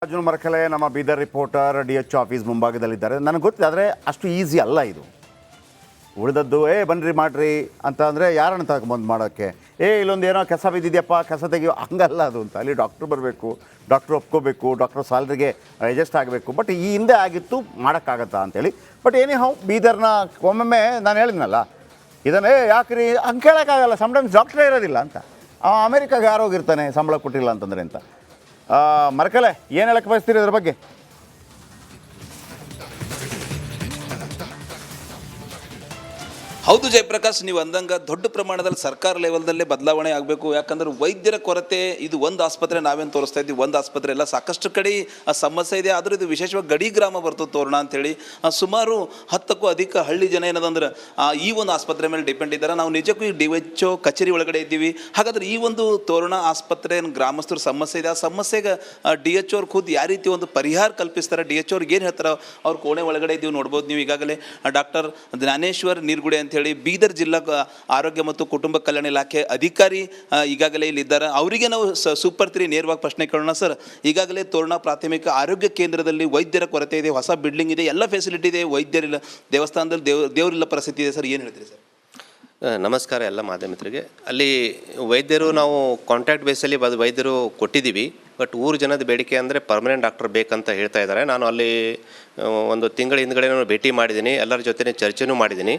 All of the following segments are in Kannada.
ಅರ್ಜುನ್ ಮರಕಲೆ ನಮ್ಮ ಬೀದರ್ ರಿಪೋರ್ಟರ್ DH ಆಫೀಸ್ ಮುಂಭಾಗದಲ್ಲಿದ್ದಾರೆ. ನನಗೆ ಗೊತ್ತಿದೆ, ಆದರೆ ಅಷ್ಟು ಈಸಿ ಅಲ್ಲ ಇದು. ಉಳಿದದ್ದು ಬನ್ನಿರಿ ಮಾಡಿರಿ ಅಂತ ಅಂದರೆ ಯಾರನ್ನು ತಗೊಂಬಂದು ಮಾಡೋಕ್ಕೆ, ಇಲ್ಲೊಂದು ಏನೋ ಕಸ ಬಿದ್ದಿದೆಯಪ್ಪ ಕಸ ತೆಗಿಯೋ, ಹಂಗಲ್ಲ ಅದು ಅಂತ. ಅಲ್ಲಿ ಡಾಕ್ಟ್ರು ಬರಬೇಕು, ಡಾಕ್ಟ್ರು ಒಪ್ಕೋಬೇಕು, ಡಾಕ್ಟ್ರು ಸ್ಯಾಲ್ರಿಗೆ ಅಡ್ಜಸ್ಟ್ ಆಗಬೇಕು. ಬಟ್ ಈ ಹಿಂದೆ ಆಗಿತ್ತು, ಮಾಡೋಕ್ಕಾಗತ್ತಾ ಅಂತೇಳಿ. ಬಟ್ ಹೌ ಬೀದರ್ನ ಒಮ್ಮೊಮ್ಮೆ ನಾನು ಹೇಳಿದ್ನಲ್ಲ, ಇದನ್ನೇ ಯಾಕ್ರಿ ಹಂಗೆ ಕೇಳೋಕ್ಕಾಗಲ್ಲ. ಸಮ್ಟೈಮ್ಸ್ ಡಾಕ್ಟ್ರೇ ಇರೋದಿಲ್ಲ ಅಂತ, ಅಮೇರಿಕಾಗೆ ಯಾರು ಹೋಗಿರ್ತಾನೆ ಸಂಬಳ ಕೊಟ್ಟಿಲ್ಲ ಅಂತಂದರೆ ಅಂತ. ಮರಕಲೆ ಏನು ಹೇಳಕ್ಕೆ ಬಯಸ್ತೀರಿ ಅದ್ರ ಬಗ್ಗೆ? ಹೌದು ಜಯಪ್ರಕಾಶ್, ನೀವು ಅಂದಂಗೆ ದೊಡ್ಡ ಪ್ರಮಾಣದಲ್ಲಿ ಸರ್ಕಾರ ಲೆವೆಲ್ದಲ್ಲೇ ಬದಲಾವಣೆ ಆಗಬೇಕು. ಯಾಕಂದ್ರೆ ವೈದ್ಯರ ಕೊರತೆ, ಇದು ಒಂದು ಆಸ್ಪತ್ರೆ ನಾವೇನು ತೋರಿಸ್ತಾ ಇದ್ದೀವಿ, ಒಂದು ಆಸ್ಪತ್ರೆ ಎಲ್ಲ ಸಾಕಷ್ಟು ಕಡೆ ಸಮಸ್ಯೆ ಇದೆ. ಆದರೂ ಇದು ವಿಶೇಷವಾಗಿ ಗಡಿ ಗ್ರಾಮ ಬರ್ತದೆ ತೋರಣ ಅಂತೇಳಿ. ಸುಮಾರು 10ಕ್ಕೂ ಅಧಿಕ ಹಳ್ಳಿ ಜನ ಏನದಂದ್ರೆ ಈ ಒಂದು ಆಸ್ಪತ್ರೆ ಮೇಲೆ ಡಿಪೆಂಡ್ ಇದ್ದಾರೆ. ನಾವು ನಿಜಕ್ಕೂ ಈ DHO ಕಚೇರಿ ಒಳಗಡೆ ಇದ್ದೀವಿ. ಹಾಗಾದ್ರೆ ಈ ಒಂದು ತೋರಣ ಆಸ್ಪತ್ರೆ ಗ್ರಾಮಸ್ಥರ ಸಮಸ್ಯೆ ಇದೆ. ಆ ಸಮಸ್ಯೆಗೆ DHO ಅವ್ರು ಖುದ್ದು ಯಾವ ರೀತಿ ಒಂದು ಪರಿಹಾರ ಕಲ್ಪಿಸ್ತಾರೆ, DHO ಅವ್ರಿಗೆ ಏನು ಹೇಳ್ತಾರೆ, ಅವ್ರ ಕೋಣೆ ಒಳಗಡೆ ಇದ್ದೀವಿ ನೋಡ್ಬೋದು ನೀವು. ಈಗಾಗಲೇ ಡಾಕ್ಟರ್ ಜ್ಞಾನೇಶ್ವರ್ ನೀರ್ಗುಡೆ ಅಂತೇಳಿ ಬೀದರ್ ಜಿಲ್ಲಾ ಆರೋಗ್ಯ ಮತ್ತು ಕುಟುಂಬ ಕಲ್ಯಾಣ ಇಲಾಖೆ ಅಧಿಕಾರಿ ಈಗಾಗಲೇ ಇಲ್ಲಿದ್ದಾರೆ. ಅವರಿಗೆ ನಾವು ಸೂಪರ್ 3 ನೇರವಾಗಿ ಪ್ರಶ್ನೆ ಕೇಳೋಣ. ಸರ್, ಈಗಾಗಲೇ ತೋರಣ ಪ್ರಾಥಮಿಕ ಆರೋಗ್ಯ ಕೇಂದ್ರದಲ್ಲಿ ವೈದ್ಯರ ಕೊರತೆ ಇದೆ, ಹೊಸ ಬಿಲ್ಡಿಂಗ್ ಇದೆ, ಎಲ್ಲ ಫೆಸಿಲಿಟಿ ಇದೆ, ವೈದ್ಯರಿಲ್ಲ, ದೇವಸ್ಥಾನದಲ್ಲಿ ದೇವರಿಲ್ಲ ಪರಿಸ್ಥಿತಿ ಇದೆ. ಸರ್, ಏನು ಹೇಳ್ತೀರಿ ಸರ್? ನಮಸ್ಕಾರ ಎಲ್ಲ ಮಾಧ್ಯಮಿತರಿಗೆ. ಅಲ್ಲಿ ವೈದ್ಯರು ನಾವು ಕಾಂಟ್ಯಾಕ್ಟ್ ಬೇಸಲ್ಲಿ ವೈದ್ಯರು ಕೊಟ್ಟಿದ್ದೀವಿ. ಬಟ್ ಊರು ಜನದ ಬೇಡಿಕೆ ಅಂದರೆ ಪರ್ಮನೆಂಟ್ ಡಾಕ್ಟರ್ ಬೇಕಂತ ಹೇಳ್ತಾ ಇದ್ದಾರೆ. ನಾನು ಅಲ್ಲಿ ಒಂದು ತಿಂಗಳ ಹಿಂದ್ಗಡೆ ಭೇಟಿ ಮಾಡಿದ್ದೀನಿ, ಎಲ್ಲರ ಜೊತೆ ಚರ್ಚೆನೂ ಮಾಡಿದ್ದೀನಿ.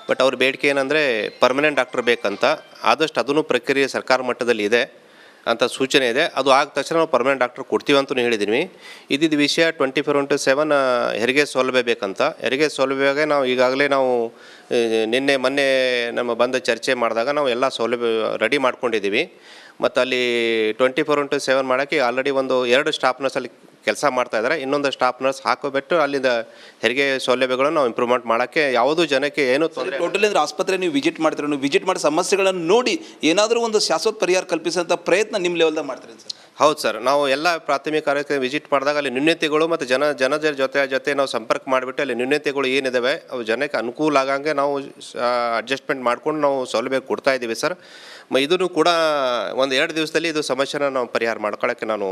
ಬಟ್ ಅವ್ರ ಬೇಡಿಕೆ ಏನಂದರೆ ಪರ್ಮನೆಂಟ್ ಡಾಕ್ಟರ್ ಬೇಕಂತ. ಆದಷ್ಟು ಅದನ್ನು ಪ್ರಕ್ರಿಯೆ ಸರ್ಕಾರ ಮಟ್ಟದಲ್ಲಿ ಇದೆ ಅಂತ ಸೂಚನೆ ಇದೆ. ಅದು ಆದ ತಕ್ಷಣ ನಾವು ಪರ್ಮನೆಂಟ್ ಡಾಕ್ಟರ್ ಕೊಡ್ತೀವಿ ಅಂತಲೂ ಹೇಳಿದ್ದೀನಿ. ಇದ್ದಿದ್ದ ವಿಷಯ 24x7 ಹೆರಿಗೆ ಸೌಲಭ್ಯ ಬೇಕಂತ. ಹೆರಿಗೆ ಸೌಲಭ್ಯಗೆ ನಾವು ಈಗಾಗಲೇ ನಾವು ಮೊನ್ನೆ ನಮ್ಮ ಬಂದು ಚರ್ಚೆ ಮಾಡಿದಾಗ ನಾವು ಎಲ್ಲ ಸೌಲಭ್ಯ ರೆಡಿ ಮಾಡ್ಕೊಂಡಿದ್ದೀವಿ. ಮತ್ತು ಅಲ್ಲಿ 24x7 ಮಾಡೋಕ್ಕೆ ಆಲ್ರೆಡಿ 2 ಸ್ಟಾಫ್ ನರ್ಸ್ ಅಲ್ಲಿ ಕೆಲಸ ಮಾಡ್ತಾ ಇದ್ದಾರೆ. ಇನ್ನೊಂದು ಸ್ಟಾಫ್ ನರ್ಸ್ ಹಾಕೋಬಿಟ್ಟು ಅಲ್ಲಿಂದ ಹೆರಿಗೆ ಸೌಲಭ್ಯಗಳನ್ನು ನಾವು ಇಂಪ್ರೂವ್ಮೆಂಟ್ ಮಾಡೋಕ್ಕೆ ಯಾವುದೂ ಜನಕ್ಕೆ ಏನು ತೊಂದರೆ. ಟೋಟಲಿ ಅಂದರೆ ಆಸ್ಪತ್ರೆ ನೀವು ವಿಸಿಟ್ ಮಾಡ್ತೀರ, ನೀವು ವಿಸಿಟ್ ಮಾಡಿ ಸಮಸ್ಯೆಗಳನ್ನು ನೋಡಿ ಏನಾದರೂ ಒಂದು ಶಾಶ್ವತ ಪರಿಹಾರ ಕಲ್ಪಿಸೋಂಥ ಪ್ರಯತ್ನ ನಿಮ್ಮ ಲೆವೆಲ್ದಾಗ ಮಾಡ್ತೀರಿ ಸರ್? ಹೌದು ಸರ್, ನಾವು ಎಲ್ಲ ಪ್ರಾಥಮಿಕ ಆರೋಗ್ಯ ವಿಸಿಟ್ ಮಾಡಿದಾಗ ಅಲ್ಲಿ ನ್ಯೂನ್ಯತೆಗಳು ಮತ್ತು ಜನರ ಜೊತೆ ನಾವು ಸಂಪರ್ಕ ಮಾಡಿಬಿಟ್ಟು ಅಲ್ಲಿ ನ್ಯೂನ್ಯತೆಗಳು ಏನಿದ್ದಾವೆ ಅವು ಜನಕ್ಕೆ ಅನುಕೂಲ ಆಗಂಗೆ ನಾವು ಅಡ್ಜಸ್ಟ್ಮೆಂಟ್ ಮಾಡ್ಕೊಂಡು ನಾವು ಸೌಲಭ್ಯ ಕೊಡ್ತಾ ಇದ್ದೀವಿ ಸರ್. ಇದನ್ನು ಕೂಡ 1-2 ದಿವಸದಲ್ಲಿ ಇದು ಸಮಸ್ಯೆನ ನಾವು ಪರಿಹಾರ ಮಾಡ್ಕೊಳ್ಳೋಕ್ಕೆ ನಾನು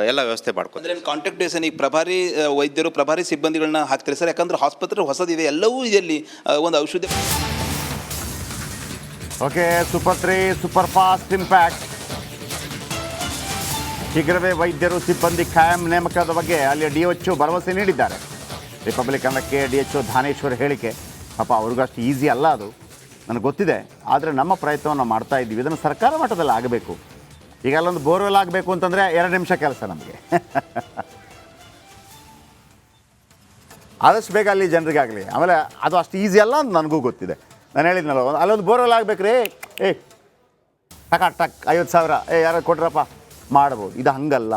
ಎಲ್ಲ ವ್ಯವಸ್ಥೆ ಮಾಡ್ಕೊಂಡು. ಅಂದರೆ ಕಾಂಟ್ಯಾಕ್ಟ್ ಬೇಸನ್ ಈಗ ಪ್ರಭಾರಿ ವೈದ್ಯರು, ಪ್ರಭಾರಿ ಸಿಬ್ಬಂದಿಗಳನ್ನ ಹಾಕ್ತೀರಿ ಸರ್? ಯಾಕಂದ್ರೆ ಆಸ್ಪತ್ರೆ ಹೊಸದಿದೆ, ಎಲ್ಲವೂ ಇದೆಯಲ್ಲಿ ಒಂದು ಔಷಧಿ. Okay, super 3 super fast impact. ಶೀಘ್ರವೇ ವೈದ್ಯರು ಸಿಬ್ಬಂದಿ ಖಾಯಂ ನೇಮಕದ ಬಗ್ಗೆ ಅಲ್ಲಿ DHO ಭರವಸೆ ನೀಡಿದ್ದಾರೆ. ರಿಪಬ್ಲಿಕ್ ಕನ್ನಡಕ್ಕೆ DHO ಧಾನೇಶ್ವರ್ ಹೇಳಿಕೆ. ಪಾಪ ಅವ್ರಿಗೂ ಅಷ್ಟು ಈಸಿ ಅಲ್ಲ ಅದು, ನನಗೆ ಗೊತ್ತಿದೆ. ಆದರೆ ನಮ್ಮ ಪ್ರಯತ್ನವನ್ನು ಮಾಡ್ತಾ ಇದ್ದೀವಿ. ಇದನ್ನು ಸರ್ಕಾರ ಮಟ್ಟದಲ್ಲಿ ಆಗಬೇಕು. ಈಗ ಅಲ್ಲೊಂದು ಬೋರ್ವೆಲ್ ಆಗಬೇಕು ಅಂತಂದರೆ 2 ನಿಮಿಷ ಕೆಲಸ ನಮಗೆ. ಆದಷ್ಟು ಬೇಗ ಅಲ್ಲಿ ಜನರಿಗಾಗಲಿ. ಆಮೇಲೆ ಅದು ಅಷ್ಟು ಈಸಿ ಅಲ್ಲ ಅಂತ ನನಗೂ ಗೊತ್ತಿದೆ. ನಾನು ಹೇಳಿದ್ನಲ್ಲ, ಅಲ್ಲೊಂದು ಬೋರ್ವೆಲ್ ಆಗಬೇಕು ರೀ, ಟಕ್ 50,000 ಯಾರು ಕೊಟ್ರಪ್ಪ ಮಾಡ್ಬೋದು. ಇದು ಹಂಗಲ್ಲ.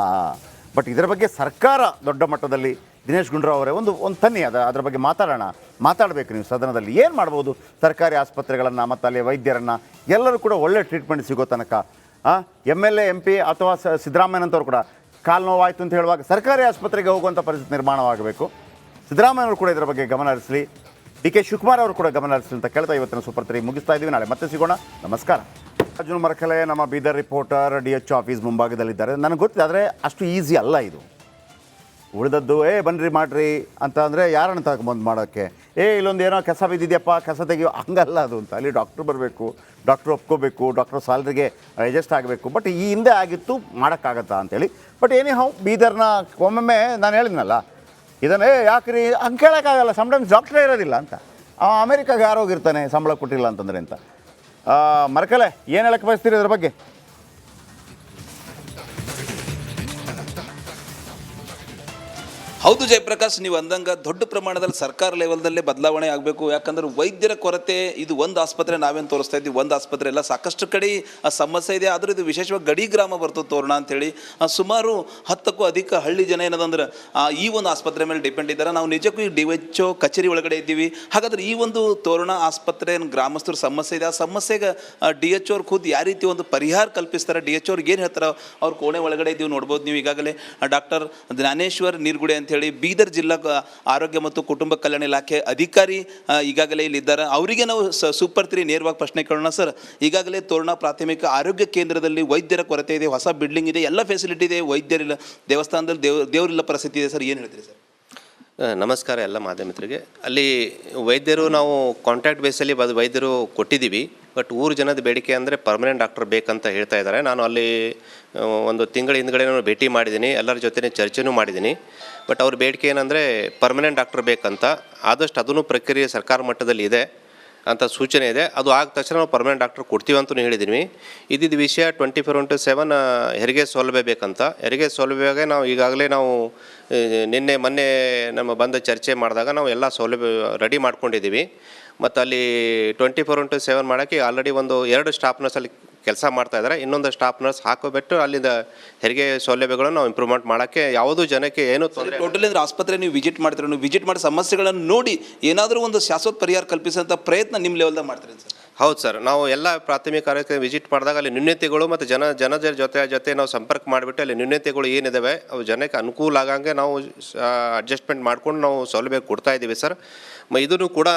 ಬಟ್ ಇದರ ಬಗ್ಗೆ ಸರ್ಕಾರ ದೊಡ್ಡ ಮಟ್ಟದಲ್ಲಿ ದಿನೇಶ್ ಗುಂಡೂರಾವ್ ಅವರೇ ಒಂದು ತನ್ನಿ ಅದರ ಬಗ್ಗೆ ಮಾತಾಡಬೇಕು ನೀವು ಸದನದಲ್ಲಿ. ಏನು ಮಾಡ್ಬೋದು ಸರ್ಕಾರಿ ಆಸ್ಪತ್ರೆಗಳನ್ನು ಮತ್ತು ಅಲ್ಲಿ ವೈದ್ಯರನ್ನು ಎಲ್ಲರೂ ಕೂಡ ಒಳ್ಳೆ ಟ್ರೀಟ್ಮೆಂಟ್ ಸಿಗೋ ತನಕ. MLA MP ಅಥವಾ ಸಿದ್ದರಾಮಯ್ಯನಂತವ್ರು ಕೂಡ ಕಾಲು ನೋವಾಯಿತು ಅಂತ ಹೇಳುವಾಗ ಸರ್ಕಾರಿ ಆಸ್ಪತ್ರೆಗೆ ಹೋಗುವಂಥ ಪರಿಸ್ಥಿತಿ ನಿರ್ಮಾಣವಾಗಬೇಕು. ಸಿದ್ದರಾಮಯ್ಯನವರು ಕೂಡ ಇದರ ಬಗ್ಗೆ ಗಮನ ಹರಿಸಲಿ, DK ಶಿವಕುಮಾರ್ ಅವರು ಕೂಡ ಗಮನ ಹರಿಸಲಿ ಅಂತ ಕೇಳ್ತಾ ಇವತ್ತಿನ ಸೂಪರ್ 3 ಮುಗಿಸ್ತಾ ಇದ್ದೀವಿ. ನಾಳೆ ಮತ್ತೆ ಸಿಗೋಣ. ನಮಸ್ಕಾರ. ಅರ್ಜುನ್ ಮರಕಲೆ ನಮ್ಮ ಬೀದರ್ ರಿಪೋರ್ಟರ್ DH ಆಫೀಸ್ ಮುಂಭಾಗದಲ್ಲಿದ್ದಾರೆ. ನನಗೆ ಗೊತ್ತಿದೆ, ಆದರೆ ಅಷ್ಟು ಈಸಿ ಅಲ್ಲ ಇದು. ಉಳಿದದ್ದು ಬನ್ನಿರಿ ಮಾಡಿರಿ ಅಂತ ಅಂದರೆ ಯಾರನ್ನು ತಗೊಂಬಂದು ಮಾಡೋಕ್ಕೆ, ಇಲ್ಲೊಂದು ಏನೋ ಕಸ ಬಿದ್ದಿದೆಯಪ್ಪ ಕಸ ತೆಗಿಯೋ, ಹಂಗಲ್ಲ ಅದು ಅಂತ. ಅಲ್ಲಿ ಡಾಕ್ಟ್ರು ಬರಬೇಕು, ಡಾಕ್ಟ್ರು ಒಪ್ಕೋಬೇಕು, ಡಾಕ್ಟ್ರು ಸ್ಯಾಲ್ರಿಗೆ ಅಡ್ಜಸ್ಟ್ ಆಗಬೇಕು. ಬಟ್ ಈ ಹಿಂದೆ ಆಗಿತ್ತು, ಮಾಡೋಕ್ಕಾಗತ್ತಾ ಅಂತೇಳಿ. ಬಟ್ ಹೌ ಬೀದರ್ನ ಒಮ್ಮೊಮ್ಮೆ ನಾನು ಹೇಳಿದ್ನಲ್ಲ, ಇದನ್ನೇ ಯಾಕ್ರಿ ಹಂಗೆ ಕೇಳೋಕ್ಕಾಗಲ್ಲ. ಸಮ್ಟೈಮ್ಸ್ ಡಾಕ್ಟ್ರೇ ಇರೋದಿಲ್ಲ ಅಂತ, ಅಮೇರಿಕಾಗೆ ಯಾರು ಹೋಗಿರ್ತಾನೆ ಸಂಬಳ ಕೊಟ್ಟಿಲ್ಲ ಅಂತಂದರೆ ಅಂತ. ಮರಕಲೆ ಏನು ಹೇಳಕ್ಕೆ ಬಯಸ್ತೀರಿ ಅದ್ರ ಬಗ್ಗೆ? ಹೌದು ಜಯಪ್ರಕಾಶ್, ನೀವು ಅಂದಂಗೆ ದೊಡ್ಡ ಪ್ರಮಾಣದಲ್ಲಿ ಸರ್ಕಾರ ಲೆವೆಲ್ದಲ್ಲೇ ಬದಲಾವಣೆ ಆಗಬೇಕು. ಯಾಕಂದ್ರೆ ವೈದ್ಯರ ಕೊರತೆ, ಇದು ಒಂದು ಆಸ್ಪತ್ರೆ ನಾವೇನು ತೋರಿಸ್ತಾ ಇದ್ದೀವಿ, ಒಂದು ಆಸ್ಪತ್ರೆ ಎಲ್ಲ ಸಾಕಷ್ಟು ಕಡೆ ಸಮಸ್ಯೆ ಇದೆ. ಆದರೂ ಇದು ವಿಶೇಷವಾಗಿ ಗಡಿ ಗ್ರಾಮ ಬರ್ತದೆ ತೋರಣ ಅಂತೇಳಿ. ಸುಮಾರು 10ಕ್ಕೂ ಅಧಿಕ ಹಳ್ಳಿ ಜನ ಏನದಂದ್ರೆ ಈ ಒಂದು ಆಸ್ಪತ್ರೆ ಮೇಲೆ ಡಿಪೆಂಡ್ ಇದ್ದಾರೆ. ನಾವು ನಿಜಕ್ಕೂ ಈ DHO ಕಚೇರಿ ಒಳಗಡೆ ಇದ್ದೀವಿ. ಹಾಗಾದ್ರೆ ಈ ಒಂದು ತೋರಣ ಆಸ್ಪತ್ರೆ ಗ್ರಾಮಸ್ಥರ ಸಮಸ್ಯೆ ಇದೆ. ಆ ಸಮಸ್ಯೆಗೆ DHO ಅವ್ರು ಖುದ್ದು ಯಾವ ರೀತಿ ಒಂದು ಪರಿಹಾರ ಕಲ್ಪಿಸ್ತಾರೆ, DHO ಅವ್ರಿಗೆ ಏನು ಹೇಳ್ತಾರೆ, ಅವ್ರ ಕೋಣೆ ಒಳಗಡೆ ಇದ್ದೀವಿ ನೋಡ್ಬೋದು ನೀವು. ಈಗಾಗಲೇ ಡಾಕ್ಟರ್ ಜ್ಞಾನೇಶ್ವರ್ ನೀರ್ಗುಡೆ ಅಂತೇಳಿ ಅಂತೇಳಿ ಬೀದರ್ ಜಿಲ್ಲಾ ಆರೋಗ್ಯ ಮತ್ತು ಕುಟುಂಬ ಕಲ್ಯಾಣ ಇಲಾಖೆ ಅಧಿಕಾರಿ ಈಗಾಗಲೇ ಇಲ್ಲಿದ್ದಾರೆ. ಅವರಿಗೆ ನಾವು ಸೂಪರ್ 3 ನೇರವಾಗಿ ಪ್ರಶ್ನೆ ಕೇಳೋಣ. ಸರ್, ಈಗಾಗಲೇ ತೋರಣ ಪ್ರಾಥಮಿಕ ಆರೋಗ್ಯ ಕೇಂದ್ರದಲ್ಲಿ ವೈದ್ಯರ ಕೊರತೆ ಇದೆ, ಹೊಸ ಬಿಲ್ಡಿಂಗ್ ಇದೆ, ಎಲ್ಲ ಫೆಸಿಲಿಟಿ ಇದೆ, ವೈದ್ಯರಿಲ್ಲ, ದೇವಸ್ಥಾನದಲ್ಲಿ ದೇವರಿಲ್ಲ ಪರಿಸ್ಥಿತಿ ಇದೆ. ಸರ್, ಏನು ಹೇಳ್ತೀರಿ ಸರ್? ನಮಸ್ಕಾರ ಎಲ್ಲ ಮಾಧ್ಯಮಿತರಿಗೆ. ಅಲ್ಲಿ ವೈದ್ಯರು ನಾವು ಕಾಂಟ್ರಾಕ್ಟ್ ಬೇಸಲ್ಲಿ ವೈದ್ಯರು ಕೊಟ್ಟಿದ್ದೀವಿ. ಬಟ್ ಊರು ಜನದ ಬೇಡಿಕೆ ಅಂದರೆ ಪರ್ಮನೆಂಟ್ ಡಾಕ್ಟರ್ ಬೇಕಂತ ಹೇಳ್ತಾ ಇದ್ದಾರೆ. ನಾನು ಅಲ್ಲಿ ಒಂದು ತಿಂಗಳ ಹಿಂದ್ಗಡೆ ಭೇಟಿ ಮಾಡಿದ್ದೀನಿ, ಎಲ್ಲರ ಜೊತೆ ಚರ್ಚೆನೂ ಮಾಡಿದ್ದೀನಿ. ಬಟ್ ಅವ್ರ ಬೇಡಿಕೆ ಏನಂದರೆ ಪರ್ಮನೆಂಟ್ ಡಾಕ್ಟರ್ ಬೇಕಂತ. ಆದಷ್ಟು ಅದನ್ನು ಪ್ರಕ್ರಿಯೆ ಸರ್ಕಾರ ಮಟ್ಟದಲ್ಲಿ ಇದೆ ಅಂತ ಸೂಚನೆ ಇದೆ. ಅದು ಆದ ತಕ್ಷಣ ನಾವು ಪರ್ಮನೆಂಟ್ ಡಾಕ್ಟರ್ ಕೊಡ್ತೀವಿ ಅಂತಲೂ ಹೇಳಿದ್ದೀವಿ. ಇದ್ದಿದ್ದ ವಿಷಯ 24/7 ಹೆರಿಗೆ ಸೌಲಭ್ಯ ಬೇಕಂತ. ಹೆರಿಗೆ ಸೌಲಭ್ಯಗೆ ನಾವು ಈಗಾಗಲೇ ಮೊನ್ನೆ ನಮ್ಮ ಬಂದ ಚರ್ಚೆ ಮಾಡಿದಾಗ ನಾವು ಎಲ್ಲ ಸೌಲಭ್ಯ ರೆಡಿ ಮಾಡ್ಕೊಂಡಿದ್ದೀವಿ. ಮತ್ತು ಅಲ್ಲಿ 24/7 ಮಾಡೋಕ್ಕೆ ಆಲ್ರೆಡಿ 2 ಸ್ಟಾಫ್ ನರ್ಸ್ ಅಲ್ಲಿ ಕೆಲಸ ಮಾಡ್ತಾಯಿದ್ದಾರೆ. ಇನ್ನೊಂದು ಸ್ಟಾಫ್ ನರ್ಸ್ ಹಾಕೋಬಿಟ್ಟು ಅಲ್ಲಿಂದ ಹೆರಿಗೆ ಸೌಲಭ್ಯಗಳನ್ನು ನಾವು ಇಂಪ್ರೂವ್ಮೆಂಟ್ ಮಾಡೋಕ್ಕೆ ಯಾವುದೂ ಜನಕ್ಕೆ ಏನೂ ತೊಂದರೆ. ಟೋಟಲಿ ಅಂದರೆ ಆಸ್ಪತ್ರೆ ನೀವು ವಿಸಿಟ್ ಮಾಡ್ತೀರ, ನೀವು ವಿಸಿಟ್ ಮಾಡಿ ಸಮಸ್ಯೆಗಳನ್ನು ನೋಡಿ ಏನಾದರೂ ಒಂದು ಶಾಶ್ವತ ಪರಿಹಾರ ಕಲ್ಪಿಸೋಂಥ ಪ್ರಯತ್ನ ನಿಮ್ಮ ಲೆವೆಲ್ದಾಗ ಮಾಡ್ತೀರಿ ಸರ್? ಹೌದು ಸರ್, ನಾವು ಎಲ್ಲ ಪ್ರಾಥಮಿಕ ಆರೋಗ್ಯ ವಿಸಿಟ್ ಮಾಡಿದಾಗ ಅಲ್ಲಿ ನ್ಯೂನತೆಗಳು ಮತ್ತು ಜನರ ಜೊತೆ ನಾವು ಸಂಪರ್ಕ ಮಾಡಿಬಿಟ್ಟು ಅಲ್ಲಿ ನ್ಯೂನತೆಗಳು ಏನಿದ್ದಾವೆ ಅವು ಜನಕ್ಕೆ ಅನುಕೂಲ ಆಗಂಗೆ ನಾವು ಅಡ್ಜಸ್ಟ್ಮೆಂಟ್ ಮಾಡ್ಕೊಂಡು ನಾವು ಸೌಲಭ್ಯ ಕೊಡ್ತಾ ಇದ್ದೀವಿ ಸರ್. ಇದನ್ನು ಕೂಡ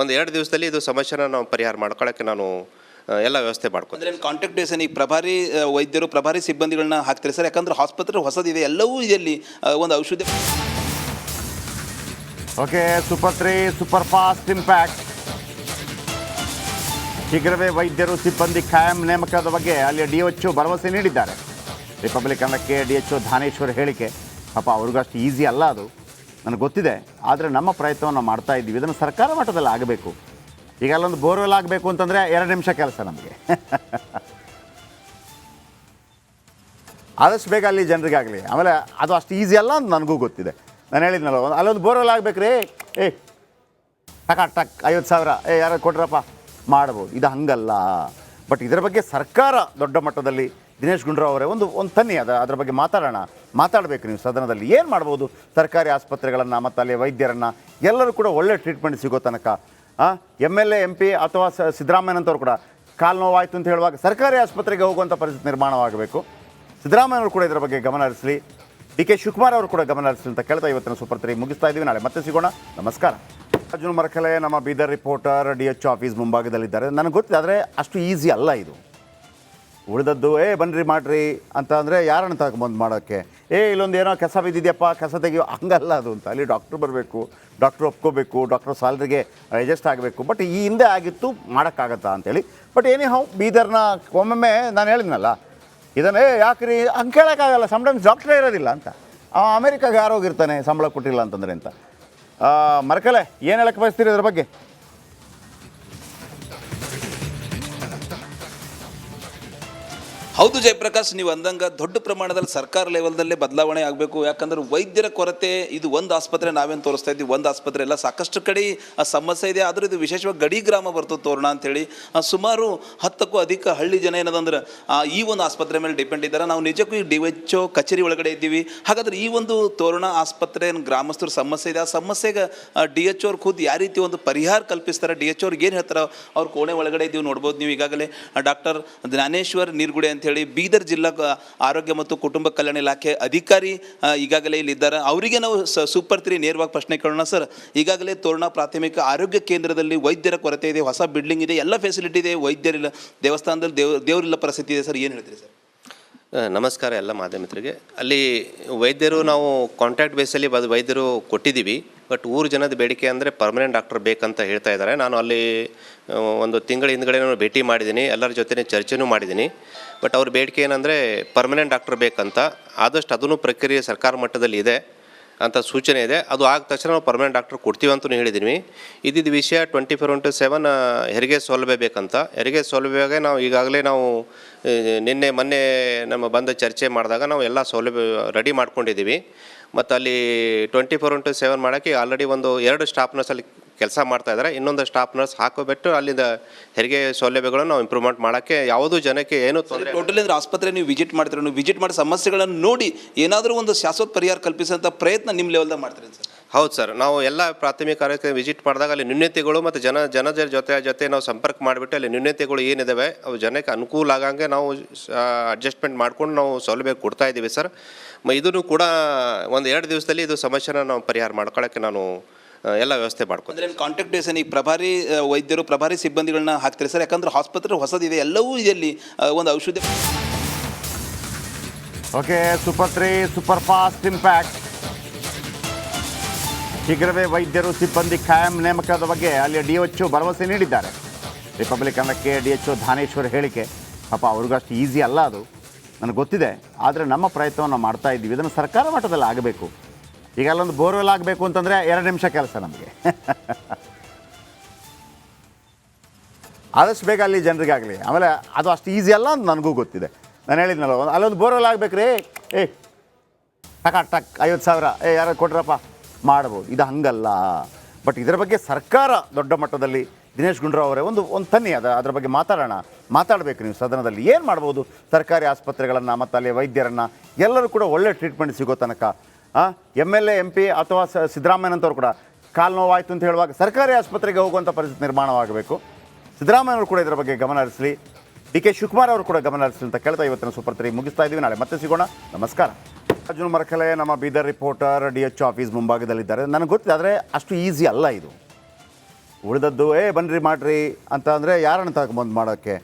1-2 ದಿವಸದಲ್ಲಿ ಇದು ಸಮಸ್ಯೆನ ನಾವು ಪರಿಹಾರ ಮಾಡ್ಕೊಳ್ಳೋಕ್ಕೆ ನಾನು ಎಲ್ಲ ವ್ಯವಸ್ಥೆ ಮಾಡ್ಕೊಂಡು. ಅಂದರೆ ಕಾಂಟ್ಯಾಕ್ಟ್ ಬೇಸನ್ ಈಗ ಪ್ರಭಾರಿ ವೈದ್ಯರು, ಪ್ರಭಾರಿ ಸಿಬ್ಬಂದಿಗಳನ್ನ ಹಾಕ್ತಾರೆ ಸರ್? ಯಾಕಂದ್ರೆ ಆಸ್ಪತ್ರೆ ಹೊಸದಿದೆ, ಎಲ್ಲವೂ ಇದರಲ್ಲಿ ಒಂದು ಔಷಧಿ. Okay, super 3 super fast impact. ಶೀಘ್ರವೇ ವೈದ್ಯರು ಸಿಬ್ಬಂದಿ ಕಾಯಂ ನೇಮಕದ ಬಗ್ಗೆ ಅಲ್ಲಿ DHO ಭರವಸೆ ನೀಡಿದ್ದಾರೆ. ರಿಪಬ್ಲಿಕನ್ನಕ್ಕೆ DHO ಧಾನೇಶ್ವರ್ ಹೇಳಿಕೆ. ಪಾಪ ಅವ್ರಿಗೂ ಅಷ್ಟು ಈಸಿ ಅಲ್ಲ ಅದು, ನನಗೆ ಗೊತ್ತಿದೆ. ಆದರೆ ನಮ್ಮ ಪ್ರಯತ್ನವನ್ನು ಮಾಡ್ತಾ ಇದ್ದೀವಿ. ಇದನ್ನು ಸರ್ಕಾರ ಮಟ್ಟದಲ್ಲಿ ಆಗಬೇಕು. ಈಗ ಅಲ್ಲೊಂದು ಬೋರ್ವೆಲ್ ಆಗಬೇಕು ಅಂತಂದರೆ 2 ನಿಮಿಷ ಕೆಲಸ ನಮಗೆ. ಆದಷ್ಟು ಬೇಗ ಅಲ್ಲಿ ಜನರಿಗಾಗಲಿ. ಆಮೇಲೆ ಅದು ಅಷ್ಟು ಈಸಿ ಅಲ್ಲ ಅಂತ ನನಗೂ ಗೊತ್ತಿದೆ. ನಾನು ಹೇಳಿದ್ನಲ್ಲ, ಅಲ್ಲೊಂದು ಬೋರ್ವೆಲ್ ಆಗಬೇಕು ರೀ, ಟಕ್ 50,000 ಯಾರು ಕೊಟ್ರಪ್ಪ ಮಾಡ್ಬೋದು. ಇದು ಹಂಗಲ್ಲ. ಬಟ್ ಇದರ ಬಗ್ಗೆ ಸರ್ಕಾರ ದೊಡ್ಡ ಮಟ್ಟದಲ್ಲಿ ದಿನೇಶ್ ಗುಂಡೂರಾವ್ ಅವರೇ ಒಂದು ತನ್ನಿ ಅದರ ಬಗ್ಗೆ ಮಾತಾಡಬೇಕು ನೀವು ಸದನದಲ್ಲಿ. ಏನು ಮಾಡ್ಬೋದು ಸರ್ಕಾರಿ ಆಸ್ಪತ್ರೆಗಳನ್ನು ಮತ್ತು ಅಲ್ಲಿ ವೈದ್ಯರನ್ನು ಎಲ್ಲರೂ ಕೂಡ ಒಳ್ಳೆ ಟ್ರೀಟ್ಮೆಂಟ್ ಸಿಗೋ ತನಕ. MLA MP ಅಥವಾ ಸಿದ್ದರಾಮಯ್ಯನಂತವ್ರು ಕೂಡ ಕಾಲು ನೋವಾಯಿತು ಅಂತ ಹೇಳುವಾಗ ಸರ್ಕಾರಿ ಆಸ್ಪತ್ರೆಗೆ ಹೋಗುವಂಥ ಪರಿಸ್ಥಿತಿ ನಿರ್ಮಾಣವಾಗಬೇಕು. ಸಿದ್ದರಾಮಯ್ಯವರು ಕೂಡ ಇದರ ಬಗ್ಗೆ ಗಮನ ಹರಿಸಲಿ, DK ಶಿವಕುಮಾರ್ ಅವರು ಕೂಡ ಗಮನ ಹರಿಸಲಿ ಅಂತ ಕೇಳ್ತಾ ಇವತ್ತಿನ ಸೂಪರ್ 3 ಮುಗಿಸ್ತಾ ಇದ್ದೀವಿ. ನಾಳೆ ಮತ್ತೆ ಸಿಗೋಣ. ನಮಸ್ಕಾರ. ಅರ್ಜುನ್ ಮರಕಲೆ ನಮ್ಮ ಬೀದರ್ ರಿಪೋರ್ಟರ್ DHO ಆಫೀಸ್ ಮುಂಭಾಗದಲ್ಲಿದ್ದಾರೆ. ನನಗೆ ಗೊತ್ತಿದೆ, ಆದರೆ ಅಷ್ಟು ಈಸಿ ಅಲ್ಲ ಇದು. ಉಳಿದದ್ದು ಬನ್ನಿರಿ ಮಾಡಿರಿ ಅಂತ ಅಂದರೆ ಯಾರನ್ನು ತಗೊಂಬಂದು ಮಾಡೋಕ್ಕೆ, ಇಲ್ಲೊಂದು ಏನೋ ಕಸ ಬಿದ್ದಿದೆಯಪ್ಪ ಕಸ ತೆಗಿಯೋ, ಹಂಗಲ್ಲ ಅದು ಅಂತ. ಅಲ್ಲಿ ಡಾಕ್ಟ್ರು ಬರಬೇಕು, ಡಾಕ್ಟ್ರು ಒಪ್ಕೋಬೇಕು, ಡಾಕ್ಟ್ರು ಸ್ಯಾಲ್ರಿಗೆ ಅಡ್ಜಸ್ಟ್ ಆಗಬೇಕು. ಬಟ್ ಈ ಹಿಂದೆ ಆಗಿತ್ತು, ಮಾಡೋಕ್ಕಾಗತ್ತಾ ಅಂತೇಳಿ. ಬಟ್ ಹೌ ಬೀದರ್ನ ಒಮ್ಮೊಮ್ಮೆ ನಾನು ಹೇಳಿದ್ನಲ್ಲ ಇದನ್ನೇ ಯಾಕ್ರಿ ಹಂಗೆ ಕೇಳೋಕ್ಕಾಗಲ್ಲ. ಸಮ್ಟೈಮ್ಸ್ ಡಾಕ್ಟ್ರೇ ಇರೋದಿಲ್ಲ ಅಂತ. ಅಮೇರಿಕಾಗೆ ಯಾರೋಗಿರ್ತಾನೆ ಸಂಬಳ ಕೊಟ್ಟಿಲ್ಲ ಅಂತಂದರೆ ಅಂತ. ಮರಕಲೆ, ಏನು ಹೇಳಕ್ಕೆ ಬಯಸ್ತೀರಿ ಇದ್ರ ಬಗ್ಗೆ? ಹೌದು ಜಯಪ್ರಕಾಶ್, ನೀವು ಅಂದಂಗ ದೊಡ್ಡ ಪ್ರಮಾಣದಲ್ಲಿ ಸರ್ಕಾರ ಲೆವೆಲ್ದಲ್ಲೇ ಬದಲಾವಣೆ ಆಗಬೇಕು. ಯಾಕಂದ್ರೆ ವೈದ್ಯರ ಕೊರತೆ ಇದು ಒಂದು ಆಸ್ಪತ್ರೆ ನಾವೇನು ತೋರಿಸ್ತಾ ಇದ್ದೀವಿ, ಒಂದು ಆಸ್ಪತ್ರೆ ಎಲ್ಲ ಸಾಕಷ್ಟು ಕಡೆ ಸಮಸ್ಯೆ ಇದೆ. ಆದರೂ ಇದು ವಿಶೇಷವಾಗಿ ಗಡಿ ಗ್ರಾಮ ಬರ್ತದೆ ತೋರಣ ಅಂತೇಳಿ. ಸುಮಾರು 10ಕ್ಕೂ ಅಧಿಕ ಹಳ್ಳಿ ಜನ ಏನದಂದ್ರೆ ಈ ಒಂದು ಆಸ್ಪತ್ರೆ ಮೇಲೆ ಡಿಪೆಂಡ್ ಇದ್ದಾರೆ. ನಾವು ನಿಜಕ್ಕೂ ಈ DHO ಕಚೇರಿ ಒಳಗಡೆ ಇದ್ದೀವಿ. ಹಾಗಾದ್ರೆ ಈ ಒಂದು ತೋರಣ ಆಸ್ಪತ್ರೆ ಗ್ರಾಮಸ್ಥರ ಸಮಸ್ಯೆ ಇದೆ. ಆ ಸಮಸ್ಯೆಗೆ DHO ಅವ್ರು ಖುದ್ದು ಯಾವ ರೀತಿ ಒಂದು ಪರಿಹಾರ ಕಲ್ಪಿಸ್ತಾರೆ, DHO ಅವ್ರಿಗೆ ಏನು ಹೇಳ್ತಾರೆ, ಅವ್ರ ಕೋಣೆ ಒಳಗಡೆ ಇದ್ದೀವಿ ನೋಡ್ಬೋದು ನೀವು. ಈಗಾಗಲೇ ಡಾಕ್ಟರ್ ಜ್ಞಾನೇಶ್ವರ್ ನೀರ್ಗುಡೆ ಅಂತೇಳಿ ಬೀದರ್ ಜಿಲ್ಲಾ ಆರೋಗ್ಯ ಮತ್ತು ಕುಟುಂಬ ಕಲ್ಯಾಣ ಇಲಾಖೆ ಅಧಿಕಾರಿ ಈಗಾಗಲೇ ಇಲ್ಲಿದ್ದಾರೆ. ಅವರಿಗೆ ನಾವು ಸೂಪರ್ 3 ನೇರವಾಗಿ ಪ್ರಶ್ನೆ ಕೇಳೋಣ. ಸರ್, ಈಗಾಗಲೇ ತೋರಣ ಪ್ರಾಥಮಿಕ ಆರೋಗ್ಯ ಕೇಂದ್ರದಲ್ಲಿ ವೈದ್ಯರ ಕೊರತೆ ಇದೆ, ಹೊಸ ಬಿಲ್ಡಿಂಗ್ ಇದೆ, ಎಲ್ಲ ಫೆಸಿಲಿಟಿ ಇದೆ, ವೈದ್ಯರಿಲ್ಲ, ದೇವಸ್ಥಾನದಲ್ಲಿ ದೇವರಿಲ್ಲ ಪರಿಸ್ಥಿತಿ ಇದೆ. ಸರ್, ಏನು ಹೇಳ್ತೀರಿ ಸರ್? ನಮಸ್ಕಾರ ಎಲ್ಲ ಮಾಧ್ಯಮಿತರಿಗೆ. ಅಲ್ಲಿ ವೈದ್ಯರು ನಾವು ಕಾಂಟ್ರಾಕ್ಟ್ ಬೇಸಲ್ಲಿ ವೈದ್ಯರು ಕೊಟ್ಟಿದ್ದೀವಿ. ಬಟ್ ಊರು ಜನದ ಬೇಡಿಕೆ ಅಂದರೆ ಪರ್ಮನೆಂಟ್ ಡಾಕ್ಟರ್ ಬೇಕಂತ ಹೇಳ್ತಾ ಇದ್ದಾರೆ. ನಾನು ಅಲ್ಲಿ ಒಂದು ತಿಂಗಳ ಹಿಂದ್ಗಡೆ ಭೇಟಿ ಮಾಡಿದ್ದೀನಿ, ಎಲ್ಲರ ಜೊತೆ ಚರ್ಚೆನೂ ಮಾಡಿದ್ದೀನಿ. ಬಟ್ ಅವ್ರ ಬೇಡಿಕೆ ಏನಂದರೆ ಪರ್ಮನೆಂಟ್ ಡಾಕ್ಟರ್ ಬೇಕಂತ. ಆದಷ್ಟು ಅದನ್ನು ಪ್ರಕ್ರಿಯೆ ಸರ್ಕಾರ ಮಟ್ಟದಲ್ಲಿ ಇದೆ ಅಂತ ಸೂಚನೆ ಇದೆ. ಅದು ಆದ ತಕ್ಷಣ ನಾವು ಪರ್ಮನೆಂಟ್ ಡಾಕ್ಟರ್ ಕೊಡ್ತೀವಿ ಅಂತಲೂ ಹೇಳಿದ್ದೀವಿ. ಇದ್ದಿದ್ದ ವಿಷಯ 24/7 ಹೆರಿಗೆ ಸೌಲಭ್ಯ ಬೇಕಂತ. ಹೆರಿಗೆ ಸೌಲಭ್ಯಗೆ ನಾವು ಈಗಾಗಲೇ ಮೊನ್ನೆ ನಮ್ಮ ಬಂದ ಚರ್ಚೆ ಮಾಡಿದಾಗ ನಾವು ಎಲ್ಲ ಸೌಲಭ್ಯ ರೆಡಿ ಮಾಡ್ಕೊಂಡಿದ್ದೀವಿ. ಮತ್ತು ಅಲ್ಲಿ 24/7 ಮಾಡೋಕ್ಕೆ ಆಲ್ರೆಡಿ 2 ಸ್ಟಾಫ್ ನರ್ಸ್ ಅಲ್ಲಿ ಕೆಲಸ ಮಾಡ್ತಾಯಿದ್ದಾರೆ. ಇನ್ನೊಂದು ಸ್ಟಾಫ್ ನರ್ಸ್ ಹಾಕೋಬಿಟ್ಟು ಅಲ್ಲಿಂದ ಹೆರಿಗೆ ಸೌಲಭ್ಯಗಳನ್ನು ನಾವು ಇಂಪ್ರೂವ್ಮೆಂಟ್ ಮಾಡೋಕ್ಕೆ ಯಾವುದೂ ಜನಕ್ಕೆ ಏನೂ ತೊಂದರೆ. ಟೋಟಲಿ ಅಂದರೆ ಆಸ್ಪತ್ರೆ ನೀವು ವಿಸಿಟ್ ಮಾಡ್ತೀರ, ನೀವು ವಿಸಿಟ್ ಮಾಡಿ ಸಮಸ್ಯೆಗಳನ್ನು ನೋಡಿ ಏನಾದರೂ ಒಂದು ಶಾಶ್ವತ ಪರಿಹಾರ ಕಲ್ಪಿಸೋಂಥ ಪ್ರಯತ್ನ ನಿಮ್ಮ ಲೆವೆಲ್ದಾಗ ಮಾಡ್ತೀರಿ ಸರ್? ಹೌದು ಸರ್, ನಾವು ಎಲ್ಲ ಪ್ರಾಥಮಿಕ ಆರೋಗ್ಯ ವಿಸಿಟ್ ಮಾಡಿದಾಗ ಅಲ್ಲಿ ನ್ಯೂನತೆಗಳು ಮತ್ತು ಜನರ ಜೊತೆ ನಾವು ಸಂಪರ್ಕ ಮಾಡಿಬಿಟ್ಟು ಅಲ್ಲಿ ನ್ಯೂನತೆಗಳು ಏನಿದ್ದಾವೆ ಅವು ಜನಕ್ಕೆ ಅನುಕೂಲ ಆಗಂಗೆ ನಾವು ಅಡ್ಜಸ್ಟ್ಮೆಂಟ್ ಮಾಡ್ಕೊಂಡು ನಾವು ಸೌಲಭ್ಯ ಕೊಡ್ತಾ ಇದ್ದೀವಿ ಸರ್. ಇದನ್ನು ಕೂಡ ಒಂದು 2 ದಿವಸದಲ್ಲಿ ಇದು ಸಮಸ್ಯೆನ ನಾವು ಪರಿಹಾರ ಮಾಡ್ಕೊಳ್ಳೋಕ್ಕೆ ನಾನು ಎಲ್ಲ ವ್ಯವಸ್ಥೆ ಮಾಡ್ಕೊಂಡು ಅಂದರೆ ಕಾಂಟ್ಯಾಕ್ಟ್ ಬೇಸನ್ ಈಗ ಪ್ರಭಾರಿ ವೈದ್ಯರು ಪ್ರಭಾರಿ ಸಿಬ್ಬಂದಿಗಳನ್ನ ಹಾಕ್ತಾರೆ ಸರ್, ಯಾಕಂದ್ರೆ ಆಸ್ಪತ್ರೆ ಹೊಸದಿದೆ, ಎಲ್ಲವೂ ಇದರಲ್ಲಿ ಒಂದು ಔಷಧಿ. Okay, super 3 super fast impact. ಶೀಘ್ರವೇ ವೈದ್ಯರು ಸಿಬ್ಬಂದಿ ಖಾಯಂ ನೇಮಕದ ಬಗ್ಗೆ ಅಲ್ಲಿ DHO ಭರವಸೆ ನೀಡಿದ್ದಾರೆ. ರಿಪಬ್ಲಿಕ್ ಕನ್ನಡಕ್ಕೆ DHO ಧಾನೇಶ್ವರ್ ಹೇಳಿಕೆ. ಪಾಪ ಅವ್ರಿಗೂ ಅಷ್ಟು ಈಸಿ ಅಲ್ಲ ಅದು, ನನಗೆ ಗೊತ್ತಿದೆ. ಆದರೆ ನಮ್ಮ ಪ್ರಯತ್ನವನ್ನು ಮಾಡ್ತಾ ಇದ್ದೀವಿ. ಇದನ್ನು ಸರ್ಕಾರ ಮಟ್ಟದಲ್ಲಿ ಆಗಬೇಕು. ಈಗ ಅಲ್ಲೊಂದು ಬೋರ್ವೆಲ್ ಆಗಬೇಕು ಅಂತಂದರೆ 2 ನಿಮಿಷ ಕೆಲಸ ನಮಗೆ. ಆದಷ್ಟು ಬೇಗ ಅಲ್ಲಿ ಜನರಿಗಾಗಲಿ. ಆಮೇಲೆ ಅದು ಅಷ್ಟು ಈಸಿ ಅಲ್ಲ ಅಂತ ನನಗೂ ಗೊತ್ತಿದೆ. ನಾನು ಹೇಳಿದ್ನಲ್ಲ, ಅಲ್ಲೊಂದು ಬೋರ್ವೆಲ್ ಆಗಬೇಕು ರೀ, ಟಕ್ 50,000 ಯಾರು ಕೊಟ್ರಪ್ಪ ಮಾಡ್ಬೋದು. ಇದು ಹಂಗಲ್ಲ. ಬಟ್ ಇದರ ಬಗ್ಗೆ ಸರ್ಕಾರ ದೊಡ್ಡ ಮಟ್ಟದಲ್ಲಿ ದಿನೇಶ್ ಗುಂಡೂರಾವ್ ಅವರೇ ಒಂದು ತನ್ನಿ ಅದರ ಬಗ್ಗೆ ಮಾತಾಡಬೇಕು ನೀವು ಸದನದಲ್ಲಿ. ಏನು ಮಾಡ್ಬೋದು ಸರ್ಕಾರಿ ಆಸ್ಪತ್ರೆಗಳನ್ನು ಮತ್ತು ಅಲ್ಲಿ ವೈದ್ಯರನ್ನು ಎಲ್ಲರೂ ಕೂಡ ಒಳ್ಳೆ ಟ್ರೀಟ್ಮೆಂಟ್ ಸಿಗೋ ತನಕ. MLA MP ಅಥವಾ ಸಿದ್ದರಾಮಯ್ಯನಂತವ್ರು ಕೂಡ ಕಾಲು ನೋವಾಯಿತು ಅಂತ ಹೇಳುವಾಗ ಸರ್ಕಾರಿ ಆಸ್ಪತ್ರೆಗೆ ಹೋಗುವಂಥ ಪರಿಸ್ಥಿತಿ ನಿರ್ಮಾಣವಾಗಬೇಕು. ಸಿದ್ದರಾಮಯ್ಯವರು ಕೂಡ ಇದರ ಬಗ್ಗೆ ಗಮನ ಹರಿಸಲಿ, DK ಶಿವಕುಮಾರ್ ಅವರು ಕೂಡ ಗಮನ ಹರಿಸಲಿ ಅಂತ ಕೇಳ್ತಾ ಇವತ್ತಿನ ಸೂಪರ್ 3 ಮುಗಿಸ್ತಾ ಇದ್ದೀವಿ. ನಾಳೆ ಮತ್ತೆ ಸಿಗೋಣ. ನಮಸ್ಕಾರ. ಅರ್ಜುನ್ ಮರಕಲೆ ನಮ್ಮ ಬೀದರ್ ರಿಪೋರ್ಟರ್ DHO ಆಫೀಸ್ ಮುಂಭಾಗದಲ್ಲಿದ್ದಾರೆ. ನನಗೆ ಗೊತ್ತಿದೆ, ಆದರೆ ಅಷ್ಟು ಈಸಿ ಅಲ್ಲ ಇದು. ಉಳಿದದ್ದು ಬನ್ನಿರಿ ಮಾಡಿರಿ ಅಂತ ಅಂದರೆ ಯಾರನ್ನು ತಗೊಂಬಂದು ಮಾಡೋಕ್ಕೆ,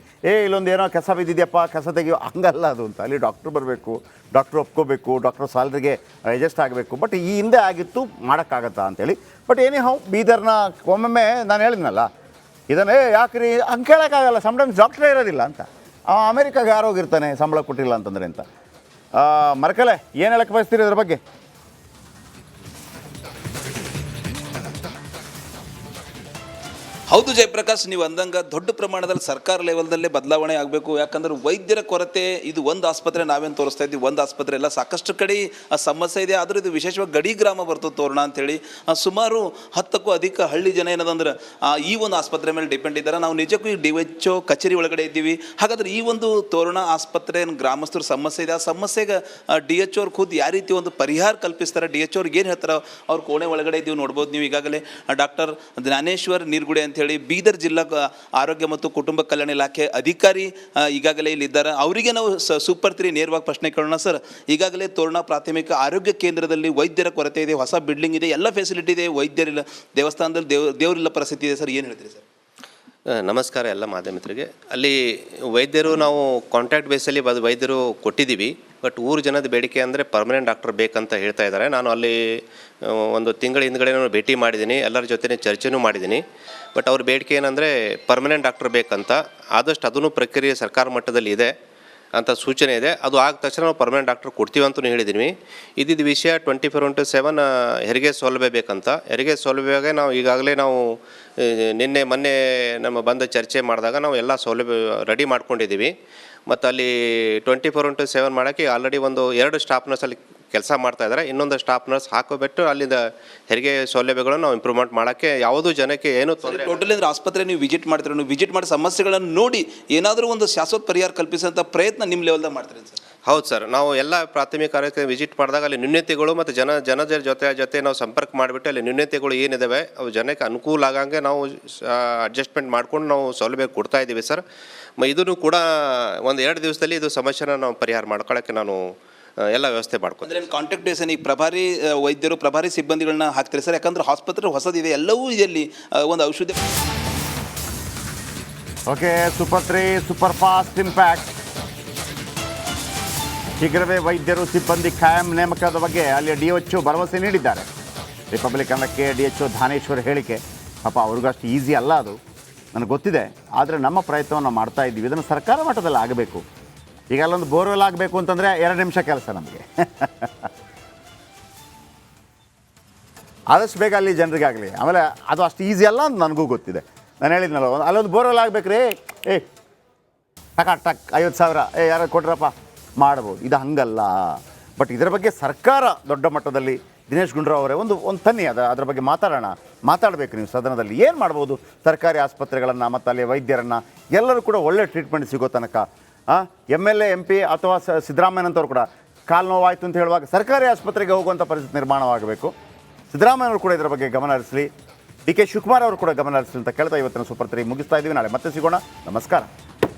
ಇಲ್ಲೊಂದು ಏನೋ ಕಸ ಬಿದ್ದಿದೆಯಪ್ಪ ಕಸ ತೆಗಿಯೋ, ಹಂಗಲ್ಲ ಅದು ಅಂತ. ಅಲ್ಲಿ ಡಾಕ್ಟ್ರು ಬರಬೇಕು, ಡಾಕ್ಟ್ರು ಒಪ್ಕೋಬೇಕು, ಡಾಕ್ಟ್ರು ಸ್ಯಾಲ್ರಿಗೆ ಅಡ್ಜಸ್ಟ್ ಆಗಬೇಕು. ಬಟ್ ಈ ಹಿಂದೆ ಆಗಿತ್ತು, ಮಾಡೋಕ್ಕಾಗತ್ತಾ ಅಂತೇಳಿ. ಬಟ್ ಹೌ ಬೀದರ್ನ ಒಮ್ಮೊಮ್ಮೆ ನಾನು ಹೇಳಿದ್ನಲ್ಲ ಇದನ್ನೇ ಯಾಕ್ರಿ ಹಂಗೆ ಕೇಳೋಕ್ಕಾಗಲ್ಲ. ಸಮ್ಟೈಮ್ಸ್ ಡಾಕ್ಟ್ರೇ ಇರೋದಿಲ್ಲ ಅಂತ. ಅಮೇರಿಕಾಗೆ ಯಾರು ಹೋಗಿರ್ತಾನೆ ಸಂಬಳ ಕೊಟ್ಟಿಲ್ಲ ಅಂತಂದರೆ ಅಂತ. ಮರಕಲೆ ಏನು ಹೇಳಕ್ಕೆ ಬಯಸ್ತೀರಿ ಇದ್ರ ಬಗ್ಗೆ? ಹೌದು ಜಯಪ್ರಕಾಶ್, ನೀವು ಅಂದಂಗ ದೊಡ್ಡ ಪ್ರಮಾಣದಲ್ಲಿ ಸರ್ಕಾರ ಲೆವೆಲ್ದಲ್ಲೇ ಬದಲಾವಣೆ ಆಗಬೇಕು. ಯಾಕಂದ್ರೆ ವೈದ್ಯರ ಕೊರತೆ, ಇದು ಒಂದು ಆಸ್ಪತ್ರೆ ನಾವೇನು ತೋರಿಸ್ತಾ ಇದ್ದೀವಿ, ಒಂದು ಆಸ್ಪತ್ರೆ ಎಲ್ಲ ಸಾಕಷ್ಟು ಕಡೆ ಸಮಸ್ಯೆ ಇದೆ. ಆದರೂ ಇದು ವಿಶೇಷವಾಗಿ ಗಡಿ ಗ್ರಾಮ ಬರ್ತದೆ ತೋರಣ ಅಂತೇಳಿ. ಸುಮಾರು 10ಕ್ಕೂ ಅಧಿಕ ಹಳ್ಳಿ ಜನ ಏನದಂದ್ರೆ ಈ ಒಂದು ಆಸ್ಪತ್ರೆ ಮೇಲೆ ಡಿಪೆಂಡ್ ಇದ್ದಾರೆ. ನಾವು ನಿಜಕ್ಕೂ ಈ DHO ಕಚೇರಿ ಒಳಗಡೆ ಇದ್ದೀವಿ. ಹಾಗಾದ್ರೆ ಈ ಒಂದು ತೋರಣ ಆಸ್ಪತ್ರೆ ಗ್ರಾಮಸ್ಥರ ಸಮಸ್ಯೆ ಇದೆ, ಆ ಸಮಸ್ಯೆಗೆ DHO ಅವ್ರು ಖುದ್ದು ಯಾವ ರೀತಿ ಒಂದು ಪರಿಹಾರ ಕಲ್ಪಿಸ್ತಾರೆ, DHO ಅವ್ರಿಗೆ ಏನು ಹೇಳ್ತಾರೆ, ಅವ್ರ ಕೋಣೆ ಒಳಗಡೆ ಇದ್ದೀವಿ ನೋಡ್ಬೋದು ನೀವು. ಈಗಾಗಲೇ ಡಾಕ್ಟರ್ ಜ್ಞಾನೇಶ್ವರ್ ನೀರ್ಗುಡೆ ಅಂತೇಳಿ ಬೀದರ್ ಜಿಲ್ಲಾ ಆರೋಗ್ಯ ಮತ್ತು ಕುಟುಂಬ ಕಲ್ಯಾಣ ಇಲಾಖೆ ಅಧಿಕಾರಿ ಈಗಾಗಲೇ ಇಲ್ಲಿದ್ದಾರೆ. ಅವರಿಗೆ ನಾವು ಸೂಪರ್ 3 ನೇರವಾಗಿ ಪ್ರಶ್ನೆ ಕೇಳೋಣ. ಸರ್, ಈಗಾಗಲೇ ತೋರಣ ಪ್ರಾಥಮಿಕ ಆರೋಗ್ಯ ಕೇಂದ್ರದಲ್ಲಿ ವೈದ್ಯರ ಕೊರತೆ ಇದೆ, ಹೊಸ ಬಿಲ್ಡಿಂಗ್ ಇದೆ, ಎಲ್ಲ ಫೆಸಿಲಿಟಿ ಇದೆ, ವೈದ್ಯರಿಲ್ಲ, ದೇವಸ್ಥಾನದಲ್ಲಿ ದೇವರಿಲ್ಲ ಪರಿಸ್ಥಿತಿ ಇದೆ. ಸರ್, ಏನು ಹೇಳ್ತೀರಿ ಸರ್? ನಮಸ್ಕಾರ ಎಲ್ಲ ಮಾಧ್ಯಮಿತರಿಗೆ. ಅಲ್ಲಿ ವೈದ್ಯರು ನಾವು ಕಾಂಟ್ಯಾಕ್ಟ್ ಬೇಸಲ್ಲಿ ವೈದ್ಯರು ಕೊಟ್ಟಿದ್ದೀವಿ. ಬಟ್ ಊರು ಜನದ ಬೇಡಿಕೆ ಅಂದರೆ ಪರ್ಮನೆಂಟ್ ಡಾಕ್ಟರ್ ಬೇಕಂತ ಹೇಳ್ತಾ ಇದ್ದಾರೆ. ನಾನು ಅಲ್ಲಿ ಒಂದು ತಿಂಗಳ ಹಿಂದ್ಗಡೆ ಭೇಟಿ ಮಾಡಿದ್ದೀನಿ, ಎಲ್ಲರ ಜೊತೆ ಚರ್ಚೆನೂ ಮಾಡಿದ್ದೀನಿ. ಬಟ್ ಅವ್ರ ಬೇಡಿಕೆ ಏನಂದರೆ ಪರ್ಮನೆಂಟ್ ಡಾಕ್ಟರ್ ಬೇಕಂತ. ಆದಷ್ಟು ಅದನ್ನು ಪ್ರಕ್ರಿಯೆ ಸರ್ಕಾರ ಮಟ್ಟದಲ್ಲಿ ಇದೆ ಅಂತ ಸೂಚನೆ ಇದೆ. ಅದು ಆದ ತಕ್ಷಣ ನಾವು ಪರ್ಮನೆಂಟ್ ಡಾಕ್ಟರ್ ಕೊಡ್ತೀವಿ ಅಂತಲೂ ಹೇಳಿದ್ದೀನಿ. ಇದ್ದಿದ್ದ ವಿಷಯ 24/7 ಹೆರಿಗೆ ಸೌಲಭ್ಯ ಬೇಕಂತ. ಹೆರಿಗೆ ಸೌಲಭ್ಯಗೆ ನಾವು ಈಗಾಗಲೇ ನಾವು ಮೊನ್ನೆ ನಮ್ಮ ಬಂದ ಚರ್ಚೆ ಮಾಡಿದಾಗ ನಾವು ಎಲ್ಲ ಸೌಲಭ್ಯ ರೆಡಿ ಮಾಡ್ಕೊಂಡಿದ್ದೀವಿ. ಮತ್ತು ಅಲ್ಲಿ 24/7 ಮಾಡೋಕ್ಕೆ ಆಲ್ರೆಡಿ 2 ಸ್ಟಾಫ್ ನರ್ಸ್ ಅಲ್ಲಿ ಕೆಲಸ ಮಾಡ್ತಾ ಇದ್ದಾರೆ. ಇನ್ನೊಂದು ಸ್ಟಾಫ್ ನರ್ಸ್ ಹಾಕೋಬಿಟ್ಟು ಅಲ್ಲಿಂದ ಹೆರಿಗೆ ಸೌಲಭ್ಯಗಳನ್ನು ನಾವು ಇಂಪ್ರೂವ್ಮೆಂಟ್ ಮಾಡೋಕ್ಕೆ ಯಾವುದೂ ಜನಕ್ಕೆ ಏನು ತೊಂದರೆ. ಟೋಟಲಿ ಅಂದ್ರೆ ಆಸ್ಪತ್ರೆ ನೀವು ವಿಸಿಟ್ ಮಾಡ್ತೀರ, ನೀವು ವಿಸಿಟ್ ಮಾಡಿ ಸಮಸ್ಯೆಗಳನ್ನು ನೋಡಿ ಏನಾದರೂ ಒಂದು ಶಾಶ್ವತ ಪರಿಹಾರ ಕಲ್ಪಿಸುವಂಥ ಪ್ರಯತ್ನ ನಿಮ್ಮ ಲೆವೆಲ್ದಾಗ ಮಾಡ್ತೀರಿ ಸರ್? ಹೌದು ಸರ್, ನಾವು ಎಲ್ಲ ಪ್ರಾಥಮಿಕ ಆರೋಗ್ಯ ವಿಸಿಟ್ ಮಾಡಿದಾಗ ಅಲ್ಲಿ ನ್ಯೂನತೆಗಳು ಮತ್ತು ಜನರ ಜೊತೆ ನಾವು ಸಂಪರ್ಕ ಮಾಡಿಬಿಟ್ಟು ಅಲ್ಲಿ ನ್ಯೂನತೆಗಳು ಏನಿದ್ದಾವೆ ಅವು ಜನಕ್ಕೆ ಅನುಕೂಲ ಆಗಂಗೆ ನಾವು ಅಡ್ಜಸ್ಟ್ಮೆಂಟ್ ಮಾಡ್ಕೊಂಡು ನಾವು ಸೌಲಭ್ಯ ಕೊಡ್ತಾ ಇದ್ದೀವಿ ಸರ್. ಇದನ್ನು ಕೂಡ ಒಂದು 2 ದಿವಸದಲ್ಲಿ ಇದು ಸಮಸ್ಯೆನ ನಾವು ಪರಿಹಾರ ಮಾಡ್ಕೊಳ್ಳೋಕ್ಕೆ ನಾನು ಎಲ್ಲ ವ್ಯವಸ್ಥೆ ಮಾಡ್ಕೊಂಡು. ಅಂದರೆ ಕಾಂಟ್ಯಾಕ್ಟ್ ಬೇಸನ್ ಈಗ ಪ್ರಭಾರಿ ವೈದ್ಯರು ಪ್ರಭಾರಿ ಸಿಬ್ಬಂದಿಗಳನ್ನ ಹಾಕ್ತಾರೆ ಸರ್, ಯಾಕಂದ್ರೆ ಆಸ್ಪತ್ರೆ ಹೊಸದಿದೆ, ಎಲ್ಲವೂ ಇದರಲ್ಲಿ ಒಂದು ಔಷಧಿ. Okay, super 3 super fast impact. ಶೀಘ್ರವೇ ವೈದ್ಯರು ಸಿಬ್ಬಂದಿ ಖಾಯಂ ನೇಮಕದ ಬಗ್ಗೆ ಅಲ್ಲಿ DHO ಭರವಸೆ ನೀಡಿದ್ದಾರೆ. ರಿಪಬ್ಲಿಕ್ ಕನ್ನಡಕ್ಕೆ DHO ಧಾನೇಶ್ವರ್ ಹೇಳಿಕೆ. ಪಾಪ ಅವ್ರಿಗೂ ಅಷ್ಟು ಈಸಿ ಅಲ್ಲ ಅದು, ನನಗೆ ಗೊತ್ತಿದೆ. ಆದರೆ ನಮ್ಮ ಪ್ರಯತ್ನವನ್ನು ಮಾಡ್ತಾ ಇದ್ದೀವಿ. ಇದನ್ನು ಸರ್ಕಾರ ಮಟ್ಟದಲ್ಲಿ ಆಗಬೇಕು. ಈಗ ಅಲ್ಲೊಂದು ಬೋರ್ವೆಲ್ ಆಗಬೇಕು ಅಂತಂದರೆ 2 ನಿಮಿಷ ಕೆಲಸ ನಮಗೆ. ಆದಷ್ಟು ಬೇಗ ಅಲ್ಲಿ ಜನರಿಗಾಗಲಿ. ಆಮೇಲೆ ಅದು ಅಷ್ಟು ಈಸಿ ಅಲ್ಲ ಅಂತ ನನಗೂ ಗೊತ್ತಿದೆ. ನಾನು ಹೇಳಿದ್ನಲ್ಲ, ಅಲ್ಲೊಂದು ಬೋರ್ವೆಲ್ ಆಗಬೇಕು ರೀ, ಟಕ್ 50,000 ಯಾರು ಕೊಟ್ರಪ್ಪ ಮಾಡ್ಬೋದು. ಇದು ಹಂಗಲ್ಲ. ಬಟ್ ಇದರ ಬಗ್ಗೆ ಸರ್ಕಾರ ದೊಡ್ಡ ಮಟ್ಟದಲ್ಲಿ ದಿನೇಶ್ ಗುಂಡೂರಾವ್ ಅವರೇ ಒಂದು ತನ್ನಿ ಅದರ ಬಗ್ಗೆ ಮಾತಾಡಬೇಕು ನೀವು ಸದನದಲ್ಲಿ. ಏನು ಮಾಡ್ಬೋದು ಸರ್ಕಾರಿ ಆಸ್ಪತ್ರೆಗಳನ್ನು ಮತ್ತು ಅಲ್ಲಿ ವೈದ್ಯರನ್ನು ಎಲ್ಲರೂ ಕೂಡ ಒಳ್ಳೆ ಟ್ರೀಟ್ಮೆಂಟ್ ಸಿಗೋ ತನಕ. MLA MP ಅಥವಾ ಸಿದ್ದರಾಮಯ್ಯನಂತವ್ರು ಕೂಡ ಕಾಲು ನೋವಾಯಿತು ಅಂತ ಹೇಳುವಾಗ ಸರ್ಕಾರಿ ಆಸ್ಪತ್ರೆಗೆ ಹೋಗುವಂಥ ಪರಿಸ್ಥಿತಿ ನಿರ್ಮಾಣವಾಗಬೇಕು. ಸಿದ್ದರಾಮಯ್ಯವರು ಕೂಡ ಇದರ ಬಗ್ಗೆ ಗಮನ ಹರಿಸಲಿ, ಡಿ ಕೆ ಶಿವಕುಮಾರ್ ಅವರು ಕೂಡ ಗಮನ ಹರಿಸಲಿ ಅಂತ ಕೇಳ್ತಾ ಇವತ್ತಿನ ಸೂಪರ್ 3 ಮುಗಿಸ್ತಾ ಇದ್ದೀವಿ. ನಾಳೆ ಮತ್ತೆ ಸಿಗೋಣ. ನಮಸ್ಕಾರ.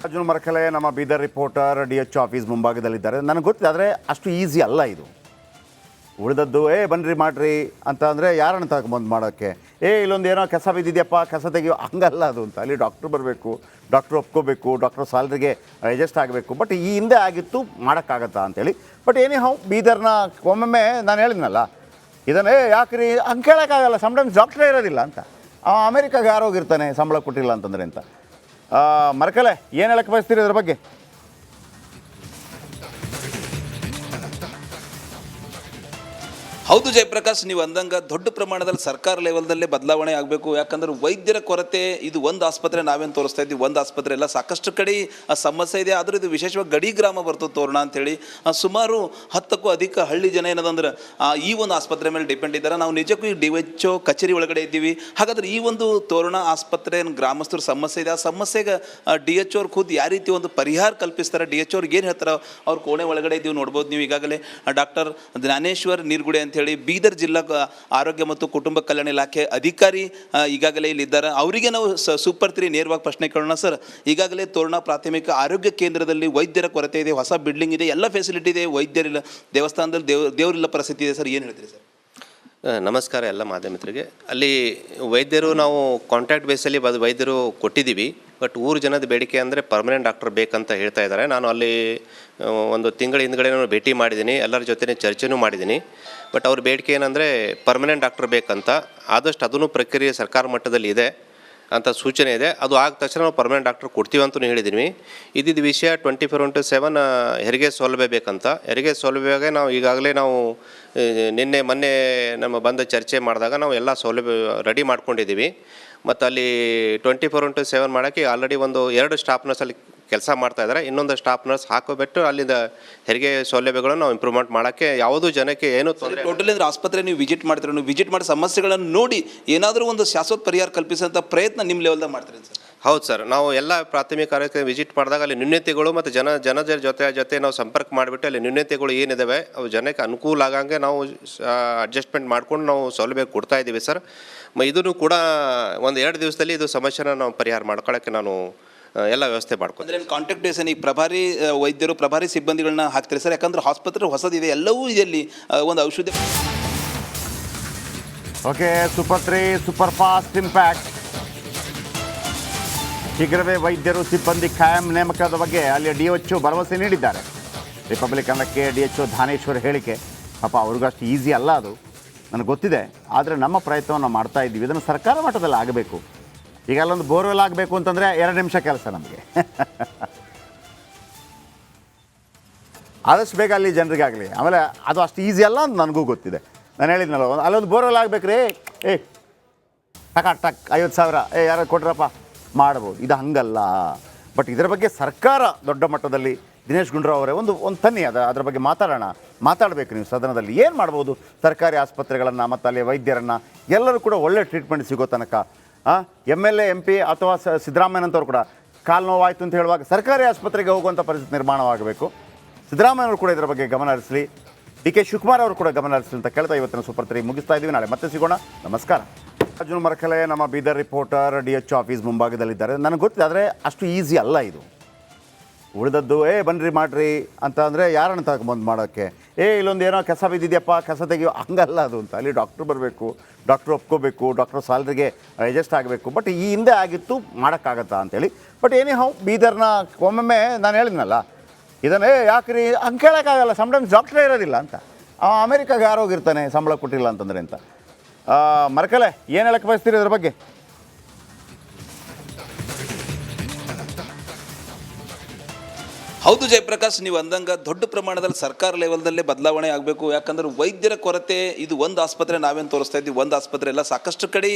ಅರ್ಜುನ್ ಮರಕಲೆ ನಮ್ಮ ಬೀದರ್ ರಿಪೋರ್ಟರ್ DHO ಆಫೀಸ್ ಮುಂಭಾಗದಲ್ಲಿದ್ದಾರೆ. ನನಗೆ ಗೊತ್ತಿದೆ, ಆದರೆ ಅಷ್ಟು ಈಸಿ ಅಲ್ಲ ಇದು. ಉಳಿದದ್ದು ಬನ್ನಿರಿ ಮಾಡಿರಿ ಅಂತ ಅಂದರೆ ಯಾರನ್ನು ತಗೊಂಬಂದು ಮಾಡೋಕ್ಕೆ, ಇಲ್ಲೊಂದು ಏನೋ ಕಸ ಬಿದ್ದಿದೆಯಪ್ಪ ಕಸ ತೆಗಿಯೋ, ಹಂಗಲ್ಲ ಅದು ಅಂತ. ಅಲ್ಲಿ ಡಾಕ್ಟ್ರು ಬರಬೇಕು, ಡಾಕ್ಟ್ರು ಒಪ್ಕೋಬೇಕು, ಡಾಕ್ಟ್ರು ಸ್ಯಾಲ್ರಿಗೆ ಅಡ್ಜಸ್ಟ್ ಆಗಬೇಕು. ಬಟ್ ಈ ಹಿಂದೆ ಆಗಿತ್ತು, ಮಾಡೋಕ್ಕಾಗತ್ತಾ ಅಂತೇಳಿ. ಬಟ್ ಹೌ ಬೀದರ್ನ ಒಮ್ಮೊಮ್ಮೆ ನಾನು ಹೇಳಿದ್ನಲ್ಲ, ಇದನ್ನೇ ಯಾಕ್ರಿ ಹಂಗೆ ಕೇಳೋಕ್ಕಾಗಲ್ಲ, ಸಮ್ಟೈಮ್ಸ್ ಡಾಕ್ಟ್ರೇ ಇರೋದಿಲ್ಲ ಅಂತ. ಅಮೇರಿಕಾಗೆ ಯಾರು ಹೋಗಿರ್ತಾನೆ ಸಂಬಳ ಕೊಟ್ಟಿಲ್ಲ ಅಂತಂದರೆ ಅಂತ. ಮರಕಲೆ ಏನು ಹೇಳಕ್ಕೆ ಬಯಸ್ತೀರಿ ಇದ್ರ ಬಗ್ಗೆ? ಹೌದು ಜಯಪ್ರಕಾಶ್, ನೀವು ಅಂದಂಗ ದೊಡ್ಡ ಪ್ರಮಾಣದಲ್ಲಿ ಸರ್ಕಾರ ಲೆವೆಲ್ದಲ್ಲೇ ಬದಲಾವಣೆ ಆಗಬೇಕು. ಯಾಕಂದ್ರೆ ವೈದ್ಯರ ಕೊರತೆ, ಇದು ಒಂದು ಆಸ್ಪತ್ರೆ ನಾವೇನು ತೋರಿಸ್ತಾ ಇದ್ದೀವಿ, ಒಂದು ಆಸ್ಪತ್ರೆ ಎಲ್ಲ ಸಾಕಷ್ಟು ಕಡೆ ಸಮಸ್ಯೆ ಇದೆ. ಆದರೂ ಇದು ವಿಶೇಷವಾಗಿ ಗಡಿ ಗ್ರಾಮ ಬರ್ತದೆ ತೋರಣ ಅಂತೇಳಿ. ಸುಮಾರು 10ಕ್ಕೂ ಅಧಿಕ ಹಳ್ಳಿ ಜನ ಏನದಂದ್ರೆ ಈ ಒಂದು ಆಸ್ಪತ್ರೆ ಮೇಲೆ ಡಿಪೆಂಡ್ ಇದ್ದಾರೆ. ನಾವು ನಿಜಕ್ಕೂ ಈ DHO ಕಚೇರಿ ಒಳಗಡೆ ಇದ್ದೀವಿ. ಹಾಗಾದ್ರೆ ಈ ಒಂದು ತೋರಣ ಆಸ್ಪತ್ರೆ ಗ್ರಾಮಸ್ಥರ ಸಮಸ್ಯೆ ಇದೆ. ಆ ಸಮಸ್ಯೆಗೆ DHO ಅವ್ರು ಖುದ್ದು ಯಾವ ರೀತಿ ಒಂದು ಪರಿಹಾರ ಕಲ್ಪಿಸ್ತಾರೆ, DHO ಅವ್ರಿಗೆ ಏನು ಹೇಳ್ತಾರೆ, ಅವ್ರ ಕೋಣೆ ಒಳಗಡೆ ಇದ್ದೀವಿ ನೋಡ್ಬೋದು ನೀವು. ಈಗಾಗಲೇ ಡಾಕ್ಟರ್ ಜ್ಞಾನೇಶ್ವರ್ ನೀರ್ಗುಡೆ ಅಂತ ಹೇಳಿ ಬೀದರ್ ಜಿಲ್ಲಾ ಆರೋಗ್ಯ ಮತ್ತು ಕುಟುಂಬ ಕಲ್ಯಾಣ ಇಲಾಖೆ ಅಧಿಕಾರಿ ಈಗಾಗಲೇ ಇಲ್ಲಿದ್ದಾರೆ. ಅವರಿಗೆ ನಾವು ಸೂಪರ್ 3 ನೇರವಾಗಿ ಪ್ರಶ್ನೆ ಕೇಳೋಣ. ಸರ್, ಈಗಾಗಲೇ ತೋರಣ ಪ್ರಾಥಮಿಕ ಆರೋಗ್ಯ ಕೇಂದ್ರದಲ್ಲಿ ವೈದ್ಯರ ಕೊರತೆ ಇದೆ, ಹೊಸ ಬಿಲ್ಡಿಂಗ್ ಇದೆ, ಎಲ್ಲ ಫೆಸಿಲಿಟಿ ಇದೆ, ವೈದ್ಯರಿಲ್ಲ, ದೇವಸ್ಥಾನದಲ್ಲಿ ದೇವರಿಲ್ಲ ಪರಿಸ್ಥಿತಿ ಇದೆ. ಸರ್, ಏನು ಹೇಳ್ತೀರಿ ಸರ್? ನಮಸ್ಕಾರ ಎಲ್ಲ ಮಾಧ್ಯಮಿತರಿಗೆ. ಅಲ್ಲಿ ವೈದ್ಯರು ನಾವು ಕಾಂಟ್ರಾಕ್ಟ್ ಬೇಸಲ್ಲಿ ವೈದ್ಯರು ಕೊಟ್ಟಿದ್ದೀವಿ. ಬಟ್ ಊರು ಜನದ ಬೇಡಿಕೆ ಅಂದರೆ ಪರ್ಮನೆಂಟ್ ಡಾಕ್ಟರ್ ಬೇಕಂತ ಹೇಳ್ತಾ ಇದ್ದಾರೆ. ನಾನು ಅಲ್ಲಿ ಒಂದು ತಿಂಗಳ ಹಿಂದ್ಗಡೆ ನಾನು ಭೇಟಿ ಮಾಡಿದ್ದೀನಿ, ಎಲ್ಲರ ಜೊತೆ ಚರ್ಚೆನೂ ಮಾಡಿದ್ದೀನಿ. ಬಟ್ ಅವ್ರ ಬೇಡಿಕೆ ಏನಂದರೆ ಪರ್ಮನೆಂಟ್ ಡಾಕ್ಟರ್ ಬೇಕಂತ. ಆದಷ್ಟು ಅದನ್ನು ಪ್ರಕ್ರಿಯೆ ಸರ್ಕಾರ ಮಟ್ಟದಲ್ಲಿ ಇದೆ ಅಂತ ಸೂಚನೆ ಇದೆ. ಅದು ಆದ ತಕ್ಷಣ ನಾವು ಪರ್ಮನೆಂಟ್ ಡಾಕ್ಟರ್ ಕೊಡ್ತೀವಿ ಅಂತಲೂ ಹೇಳಿದ್ದೀವಿ. ಇದ್ದಿದ್ದು ವಿಷಯ 24/7 ಹೆರಿಗೆ ಸೌಲಭ್ಯ ಬೇಕಂತ. ಹೆರಿಗೆ ಸೌಲಭ್ಯಗೆ ನಾವು ಈಗಾಗಲೇ ಮೊನ್ನೆ ನಮ್ಮ ಬಂದ ಚರ್ಚೆ ಮಾಡಿದಾಗ ನಾವು ಎಲ್ಲ ಸೌಲಭ್ಯ ರೆಡಿ ಮಾಡ್ಕೊಂಡಿದ್ದೀವಿ. ಮತ್ತು ಅಲ್ಲಿ 24/7 ಮಾಡೋಕ್ಕೆ ಆಲ್ರೆಡಿ 2 ಸ್ಟಾಫ್ ನರ್ಸ್ ಅಲ್ಲಿ ಕೆಲಸ ಮಾಡ್ತಾಯಿದ್ದಾರೆ. ಇನ್ನೊಂದು ಸ್ಟಾಫ್ ನರ್ಸ್ ಹಾಕೋಬಿಟ್ಟು ಅಲ್ಲಿಂದ ಹೆರಿಗೆ ಸೌಲಭ್ಯಗಳನ್ನು ನಾವು ಇಂಪ್ರೂವ್ಮೆಂಟ್ ಮಾಡೋಕ್ಕೆ ಯಾವುದೂ ಜನಕ್ಕೆ ಏನು ತೊಂದರೆ. ಟೋಟಲಿ ಅಂದರೆ ಆಸ್ಪತ್ರೆ ನೀವು ವಿಸಿಟ್ ಮಾಡ್ತೀರ, ನೀವು ವಿಸಿಟ್ ಮಾಡಿ ಸಮಸ್ಯೆಗಳನ್ನು ನೋಡಿ ಏನಾದರೂ ಒಂದು ಶಾಶ್ವತ ಪರಿಹಾರ ಕಲ್ಪಿಸೋಂಥ ಪ್ರಯತ್ನ ನಿಮ್ಮ ಲೆವೆಲ್ದಾಗ ಮಾಡ್ತೀರಿ ಸರ್? ಹೌದು ಸರ್, ನಾವು ಎಲ್ಲ ಪ್ರಾಥಮಿಕ ಆರೋಗ್ಯ ವಿಸಿಟ್ ಮಾಡಿದಾಗ ಅಲ್ಲಿ ನ್ಯೂನತೆಗಳು ಮತ್ತು ಜನರ ಜೊತೆ ನಾವು ಸಂಪರ್ಕ ಮಾಡಿಬಿಟ್ಟು ಅಲ್ಲಿ ನ್ಯೂನತೆಗಳು ಏನಿದ್ದಾವೆ ಅವು ಜನಕ್ಕೆ ಅನುಕೂಲ ಆಗಂಗೆ ನಾವು ಅಡ್ಜಸ್ಟ್ಮೆಂಟ್ ಮಾಡ್ಕೊಂಡು ನಾವು ಸೌಲಭ್ಯ ಕೊಡ್ತಾ ಇದ್ದೀವಿ ಸರ್. ಇದನ್ನು ಕೂಡ 1-2 ದಿವಸದಲ್ಲಿ ಇದು ಸಮಸ್ಯೆನ ನಾವು ಪರಿಹಾರ ಮಾಡ್ಕೊಳ್ಳೋಕ್ಕೆ ನಾನು ಎಲ್ಲ ವ್ಯವಸ್ಥೆ ಮಾಡ್ಕೊಂಡು. ಅಂದರೆ ಕಾಂಟ್ಯಾಕ್ಟ್ ಬೇಸನ್ ಈಗ ಪ್ರಭಾರಿ ವೈದ್ಯರು, ಪ್ರಭಾರಿ ಸಿಬ್ಬಂದಿಗಳನ್ನ ಹಾಕ್ತಾರೆ ಸರ್? ಯಾಕಂದ್ರೆ ಆಸ್ಪತ್ರೆ ಹೊಸದಿದೆ, ಎಲ್ಲವೂ ಇದರಲ್ಲಿ ಒಂದು ಔಷಧಿ. Okay, super 3 super fast impact. ಶೀಘ್ರವೇ ವೈದ್ಯರು ಸಿಬ್ಬಂದಿ ಖಾಯಂ ನೇಮಕದ ಬಗ್ಗೆ ಅಲ್ಲಿ DHO ಭರವಸೆ ನೀಡಿದ್ದಾರೆ. ರಿಪಬ್ಲಿಕ್ ಕನ್ನಡಕ್ಕೆ DHO ಧಾನೇಶ್ವರ್ ಹೇಳಿಕೆ. ಪಾಪ ಅವ್ರಿಗಷ್ಟು ಈಸಿ ಅಲ್ಲ ಅದು, ನನಗೆ ಗೊತ್ತಿದೆ. ಆದರೆ ನಮ್ಮ ಪ್ರಯತ್ನವನ್ನು ಮಾಡ್ತಾ ಇದ್ದೀವಿ. ಇದನ್ನು ಸರ್ಕಾರ ಮಟ್ಟದಲ್ಲಿ ಆಗಬೇಕು. ಈಗ ಅಲ್ಲೊಂದು ಬೋರ್ವೆಲ್ ಆಗಬೇಕು ಅಂತಂದರೆ 2 ನಿಮಿಷ ಕೆಲಸ ನಮಗೆ. ಆದಷ್ಟು ಬೇಗ ಅಲ್ಲಿ ಜನರಿಗಾಗಲಿ. ಆಮೇಲೆ ಅದು ಅಷ್ಟು ಈಸಿ ಅಲ್ಲ ಅಂತ ನನಗೂ ಗೊತ್ತಿದೆ. ನಾನು ಹೇಳಿದ್ನಲ್ಲ, ಅಲ್ಲೊಂದು ಬೋರ್ವೆಲ್ ಆಗಬೇಕು ರೀ, ಟಕ್ 50,000 ಯಾರು ಕೊಟ್ರಪ್ಪ ಮಾಡ್ಬೋದು. ಇದು ಹಂಗಲ್ಲ. ಬಟ್ ಇದರ ಬಗ್ಗೆ ಸರ್ಕಾರ ದೊಡ್ಡ ಮಟ್ಟದಲ್ಲಿ ದಿನೇಶ್ ಗುಂಡೂರಾವ್ ಅವರೇ ಒಂದು ತನ್ನಿ ಅದರ ಬಗ್ಗೆ ಮಾತಾಡಬೇಕು ನೀವು ಸದನದಲ್ಲಿ. ಏನು ಮಾಡ್ಬೋದು ಸರ್ಕಾರಿ ಆಸ್ಪತ್ರೆಗಳನ್ನು ಮತ್ತು ಅಲ್ಲಿ ವೈದ್ಯರನ್ನು ಎಲ್ಲರೂ ಕೂಡ ಒಳ್ಳೆ ಟ್ರೀಟ್ಮೆಂಟ್ ಸಿಗೋ ತನಕ. MLA MP ಅಥವಾ ಸಿದ್ದರಾಮಯ್ಯನಂತವ್ರು ಕೂಡ ಕಾಲು ನೋವಾಯಿತು ಅಂತ ಹೇಳುವಾಗ ಸರ್ಕಾರಿ ಆಸ್ಪತ್ರೆಗೆ ಹೋಗುವಂಥ ಪರಿಸ್ಥಿತಿ ನಿರ್ಮಾಣವಾಗಬೇಕು. ಸಿದ್ದರಾಮಯ್ಯವರು ಕೂಡ ಇದರ ಬಗ್ಗೆ ಗಮನ ಹರಿಸಲಿ, ಡಿ ಕೆ ಶಿವಕುಮಾರ್ ಅವರು ಕೂಡ ಗಮನ ಹರಿಸಲಿ ಅಂತ ಕೇಳ್ತಾ ಇವತ್ತಿನ ಸೂಪರ್ 3 ಮುಗಿಸ್ತಾ ಇದ್ದೀವಿ. ನಾಳೆ ಮತ್ತೆ ಸಿಗೋಣ. ನಮಸ್ಕಾರ. ಅರ್ಜುನ್ ಮರಕಲೆ ನಮ್ಮ ಬೀದರ್ ರಿಪೋರ್ಟರ್ DHO ಆಫೀಸ್ ಮುಂಭಾಗದಲ್ಲಿದ್ದಾರೆ. ನನಗೆ ಗೊತ್ತಿದೆ, ಆದರೆ ಅಷ್ಟು ಈಸಿ ಅಲ್ಲ ಇದು. ಉಳಿದದ್ದು ಬನ್ನಿರಿ ಮಾಡಿರಿ ಅಂತ ಅಂದರೆ ಯಾರನ್ನು ತಗೊಂಬಂದು ಮಾಡೋಕ್ಕೆ, ಇಲ್ಲೊಂದು ಏನೋ ಕಸ ಬಿದ್ದಿದೆಯಪ್ಪ ಕಸ ತೆಗಿಯೋ, ಹಂಗಲ್ಲ ಅದು ಅಂತ. ಅಲ್ಲಿ ಡಾಕ್ಟ್ರು ಬರಬೇಕು, ಡಾಕ್ಟ್ರು ಒಪ್ಕೋಬೇಕು, ಡಾಕ್ಟ್ರು ಸ್ಯಾಲ್ರಿಗೆ ಅಡ್ಜಸ್ಟ್ ಆಗಬೇಕು. ಬಟ್ ಈ ಹಿಂದೆ ಆಗಿತ್ತು, ಮಾಡೋಕ್ಕಾಗತ್ತಾ ಅಂತೇಳಿ. ಬಟ್ ಹೌ ಬೀದರ್ನ ಒಮ್ಮೊಮ್ಮೆ ನಾನು ಹೇಳಿದ್ನಲ್ಲ, ಇದನ್ನೇ ಯಾಕ್ರಿ ಹಂಗೆ ಕೇಳೋಕ್ಕಾಗಲ್ಲ, ಸಮ್ಟೈಮ್ಸ್ ಡಾಕ್ಟ್ರೇ ಇರೋದಿಲ್ಲ ಅಂತ. ಅಮೇರಿಕಾಗೆ ಯಾರು ಹೋಗಿರ್ತಾನೆ ಸಂಬಳ ಕೊಟ್ಟಿಲ್ಲ ಅಂತಂದರೆ ಅಂತ. ಮರಕಲೆ ಏನು ಹೇಳಕ್ಕೆ ಬಯಸ್ತೀರಿ ಇದ್ರ ಬಗ್ಗೆ? ಹೌದು ಜಯಪ್ರಕಾಶ್, ನೀವು ಅಂದಂಗ ದೊಡ್ಡ ಪ್ರಮಾಣದಲ್ಲಿ ಸರ್ಕಾರ ಲೆವೆಲ್ದಲ್ಲೇ ಬದಲಾವಣೆ ಆಗಬೇಕು. ಯಾಕಂದ್ರೆ ವೈದ್ಯರ ಕೊರತೆ, ಇದು ಒಂದು ಆಸ್ಪತ್ರೆ ನಾವೇನು ತೋರಿಸ್ತಾ ಇದ್ದೀವಿ, ಒಂದು ಆಸ್ಪತ್ರೆ ಎಲ್ಲ ಸಾಕಷ್ಟು ಕಡೆ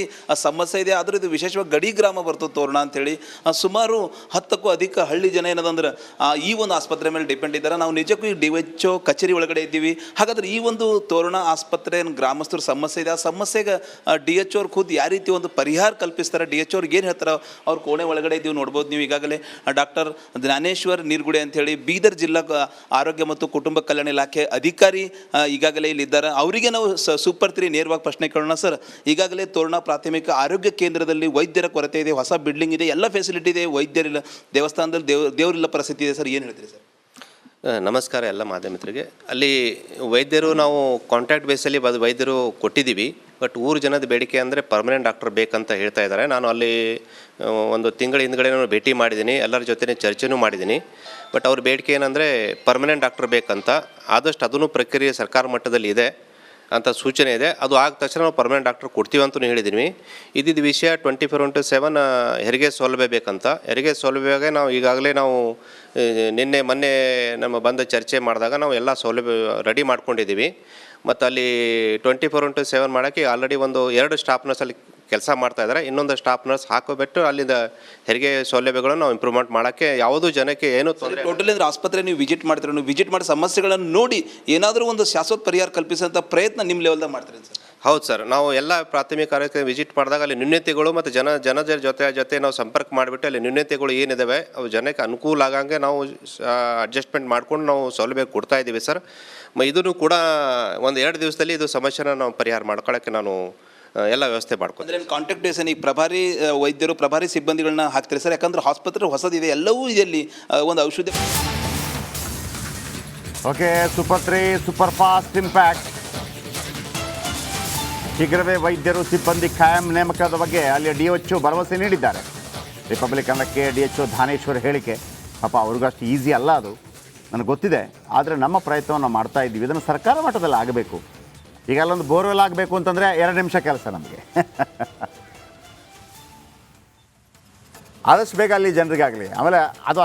ಸಮಸ್ಯೆ ಇದೆ. ಆದರೂ ಇದು ವಿಶೇಷವಾಗಿ ಗಡಿ ಗ್ರಾಮ ಬರ್ತದೆ ತೋರಣ ಅಂತೇಳಿ. ಸುಮಾರು 10ಕ್ಕೂ ಅಧಿಕ ಹಳ್ಳಿ ಜನ ಏನದಂದ್ರೆ ಈ ಒಂದು ಆಸ್ಪತ್ರೆ ಮೇಲೆ ಡಿಪೆಂಡ್ ಇದ್ದಾರೆ. ನಾವು ನಿಜಕ್ಕೂ ಈ DHO ಕಚೇರಿ ಒಳಗಡೆ ಇದ್ದೀವಿ. ಹಾಗಾದ್ರೆ ಈ ಒಂದು ತೋರಣ ಆಸ್ಪತ್ರೆ ಗ್ರಾಮಸ್ಥರ ಸಮಸ್ಯೆ ಇದೆ. ಆ ಸಮಸ್ಯೆಗೆ DHO ಅವ್ರು ಖುದ್ದು ಯಾವ ರೀತಿ ಒಂದು ಪರಿಹಾರ ಕಲ್ಪಿಸ್ತಾರೆ, DHO ಅವ್ರಿಗೆ ಏನು ಹೇಳ್ತಾರೆ, ಅವ್ರ ಕೋಣೆ ಒಳಗಡೆ ಇದ್ದೀವಿ ನೋಡ್ಬೋದು ನೀವು. ಈಗಾಗಲೇ ಡಾಕ್ಟರ್ ಜ್ಞಾನೇಶ್ವರ್ ನೀರ್ಗುಡೆ ಅಂತ ಹೇಳಿ ಬೀದರ್ ಜಿಲ್ಲಾ ಆರೋಗ್ಯ ಮತ್ತು ಕುಟುಂಬ ಕಲ್ಯಾಣ ಇಲಾಖೆ ಅಧಿಕಾರಿ ಈಗಾಗಲೇ ಇಲ್ಲಿದ್ದಾರೆ. ಅವರಿಗೆ ನಾವು ಸೂಪರ್ 3 ನೇರವಾಗಿ ಪ್ರಶ್ನೆ ಕೇಳೋಣ. ಸರ್, ಈಗಾಗಲೇ ತೋರಣ ಪ್ರಾಥಮಿಕ ಆರೋಗ್ಯ ಕೇಂದ್ರದಲ್ಲಿ ವೈದ್ಯರ ಕೊರತೆ ಇದೆ, ಹೊಸ ಬಿಲ್ಡಿಂಗ್ ಇದೆ, ಎಲ್ಲ ಫೆಸಿಲಿಟಿ ಇದೆ, ವೈದ್ಯರಿಲ್ಲ, ದೇವಸ್ಥಾನದಲ್ಲಿ ದೇವರಿಲ್ಲ ಪರಿಸ್ಥಿತಿ ಇದೆ. ಸರ್, ಏನು ಹೇಳ್ತೀರಿ ಸರ್? ನಮಸ್ಕಾರ ಎಲ್ಲ ಮಾಧ್ಯಮಿತರಿಗೆ. ಅಲ್ಲಿ ವೈದ್ಯರು ನಾವು ಕಾಂಟ್ಯಾಕ್ಟ್ ಬೇಸಲ್ಲಿ ವೈದ್ಯರು ಕೊಟ್ಟಿದ್ದೀವಿ. ಬಟ್ ಊರು ಜನದ ಬೇಡಿಕೆ ಅಂದರೆ ಪರ್ಮನೆಂಟ್ ಡಾಕ್ಟರ್ ಬೇಕಂತ ಹೇಳ್ತಾ ಇದ್ದಾರೆ. ನಾನು ಅಲ್ಲಿ ಒಂದು ತಿಂಗಳ ಹಿಂದ್ಗಡೆ ಭೇಟಿ ಮಾಡಿದ್ದೀನಿ, ಎಲ್ಲರ ಜೊತೆ ಚರ್ಚೆನೂ ಮಾಡಿದ್ದೀನಿ. ಬಟ್ ಅವ್ರ ಬೇಡಿಕೆ ಏನಂದರೆ ಪರ್ಮನೆಂಟ್ ಡಾಕ್ಟರ್ ಬೇಕಂತ. ಆದಷ್ಟು ಅದನ್ನು ಪ್ರಕ್ರಿಯೆ ಸರ್ಕಾರ ಮಟ್ಟದಲ್ಲಿ ಇದೆ ಅಂತ ಸೂಚನೆ ಇದೆ. ಅದು ಆದ ತಕ್ಷಣ ನಾವು ಪರ್ಮನೆಂಟ್ ಡಾಕ್ಟರ್ ಕೊಡ್ತೀವಿ ಅಂತಲೂ ಹೇಳಿದ್ದೀನಿ. ಇದ್ದಿದ್ದ ವಿಷಯ 24/7 ಹೆರಿಗೆ ಸೌಲಭ್ಯ ಬೇಕಂತ. ಹೆರಿಗೆ ಸೌಲಭ್ಯಗೆ ನಾವು ಈಗಾಗಲೇ ನಾವು ಮೊನ್ನೆ ನಮ್ಮ ಬಂದು ಚರ್ಚೆ ಮಾಡಿದಾಗ ನಾವು ಎಲ್ಲ ಸೌಲಭ್ಯ ರೆಡಿ ಮಾಡ್ಕೊಂಡಿದ್ದೀವಿ. ಮತ್ತು ಅಲ್ಲಿ 24/7 ಮಾಡೋಕ್ಕೆ ಆಲ್ರೆಡಿ 2 ಸ್ಟಾಫ್ ನರ್ಸ್ ಅಲ್ಲಿ ಕೆಲಸ ಮಾಡ್ತಾ ಇದ್ದಾರೆ. ಇನ್ನೊಂದು ಸ್ಟಾಫ್ ನರ್ಸ್ ಹಾಕೋಬಿಟ್ಟು ಅಲ್ಲಿಂದ ಹೆರಿಗೆ ಸೌಲಭ್ಯಗಳನ್ನು ನಾವು ಇಂಪ್ರೂವ್ಮೆಂಟ್ ಮಾಡೋಕ್ಕೆ ಯಾವುದೂ ಜನಕ್ಕೆ ಏನು ತೊಂದರೆ. ಟೋಟಲಿ ಅಂದರೆ ಆಸ್ಪತ್ರೆ ನೀವು ವಿಸಿಟ್ ಮಾಡ್ತೀರ, ನೀವು ವಿಸಿಟ್ ಮಾಡಿ ಸಮಸ್ಯೆಗಳನ್ನು ನೋಡಿ ಏನಾದರೂ ಒಂದು ಶಾಶ್ವತ ಪರಿಹಾರ ಕಲ್ಪಿಸೋಂಥ ಪ್ರಯತ್ನ ನಿಮ್ಮ ಲೆವೆಲ್ದಾಗ ಮಾಡ್ತೀರಿ ಸರ್? ಹೌದು ಸರ್, ನಾವು ಎಲ್ಲ ಪ್ರಾಥಮಿಕ ಆರೋಗ್ಯ ವಿಸಿಟ್ ಮಾಡಿದಾಗ ಅಲ್ಲಿ ನ್ಯೂನ್ಯತೆಗಳು ಮತ್ತು ಜನರ ಜೊತೆ ನಾವು ಸಂಪರ್ಕ ಮಾಡಿಬಿಟ್ಟು ಅಲ್ಲಿ ನ್ಯೂನ್ಯತೆಗಳು ಏನಿದ್ದಾವೆ ಅವು ಜನಕ್ಕೆ ಅನುಕೂಲ ಆಗಂಗೆ ನಾವು ಅಡ್ಜಸ್ಟ್ಮೆಂಟ್ ಮಾಡ್ಕೊಂಡು ನಾವು ಸೌಲಭ್ಯ ಕೊಡ್ತಾ ಇದ್ದೀವಿ ಸರ್. ಇದನ್ನು ಕೂಡ 1-2 ದಿವಸದಲ್ಲಿ ಇದು ಸಮಸ್ಯೆನ ನಾವು ಪರಿಹಾರ ಮಾಡ್ಕೊಳ್ಳೋಕ್ಕೆ ನಾನು ಎಲ್ಲ ವ್ಯವಸ್ಥೆ ಮಾಡ್ಕೊಂಡು. ಅಂದರೆ ಕಾಂಟ್ಯಾಕ್ಟ್ ಬೇಸ್ ಈಗ ಪ್ರಭಾರಿ ವೈದ್ಯರು, ಪ್ರಭಾರಿ ಸಿಬ್ಬಂದಿಗಳನ್ನ ಹಾಕ್ತೀರಿ ಸರ್? ಯಾಕಂದ್ರೆ ಆಸ್ಪತ್ರೆ ಹೊಸದಿದೆ, ಎಲ್ಲವೂ ಇದೆಯಲ್ಲಿ ಒಂದು ಔಷಧಿ. Okay, super 3 super fast impact. ಶೀಘ್ರವೇ ವೈದ್ಯರು ಸಿಬ್ಬಂದಿ ಖಾಯಂ ನೇಮಕದ ಬಗ್ಗೆ ಅಲ್ಲಿ DHO ಭರವಸೆ ನೀಡಿದ್ದಾರೆ. ರಿಪಬ್ಲಿಕ್ ಕನ್ನಡಕ್ಕೆ DHO ಧಾನೇಶ್ವರ್ ಹೇಳಿಕೆ. ಪಾಪ ಅವ್ರಿಗೂ ಅಷ್ಟು ಈಸಿ ಅಲ್ಲ ಅದು, ನನಗೆ ಗೊತ್ತಿದೆ. ಆದರೆ ನಮ್ಮ ಪ್ರಯತ್ನವನ್ನು ಮಾಡ್ತಾ ಇದ್ದೀವಿ. ಇದನ್ನು ಸರ್ಕಾರ ಮಟ್ಟದಲ್ಲಿ ಆಗಬೇಕು. ಈಗ ಅಲ್ಲೊಂದು ಬೋರ್ವೆಲ್ ಆಗಬೇಕು ಅಂತಂದರೆ 2 ನಿಮಿಷ ಕೆಲಸ ನಮಗೆ. ಆದಷ್ಟು ಬೇಗ ಅಲ್ಲಿ ಜನರಿಗಾಗಲಿ. ಆಮೇಲೆ ಅದು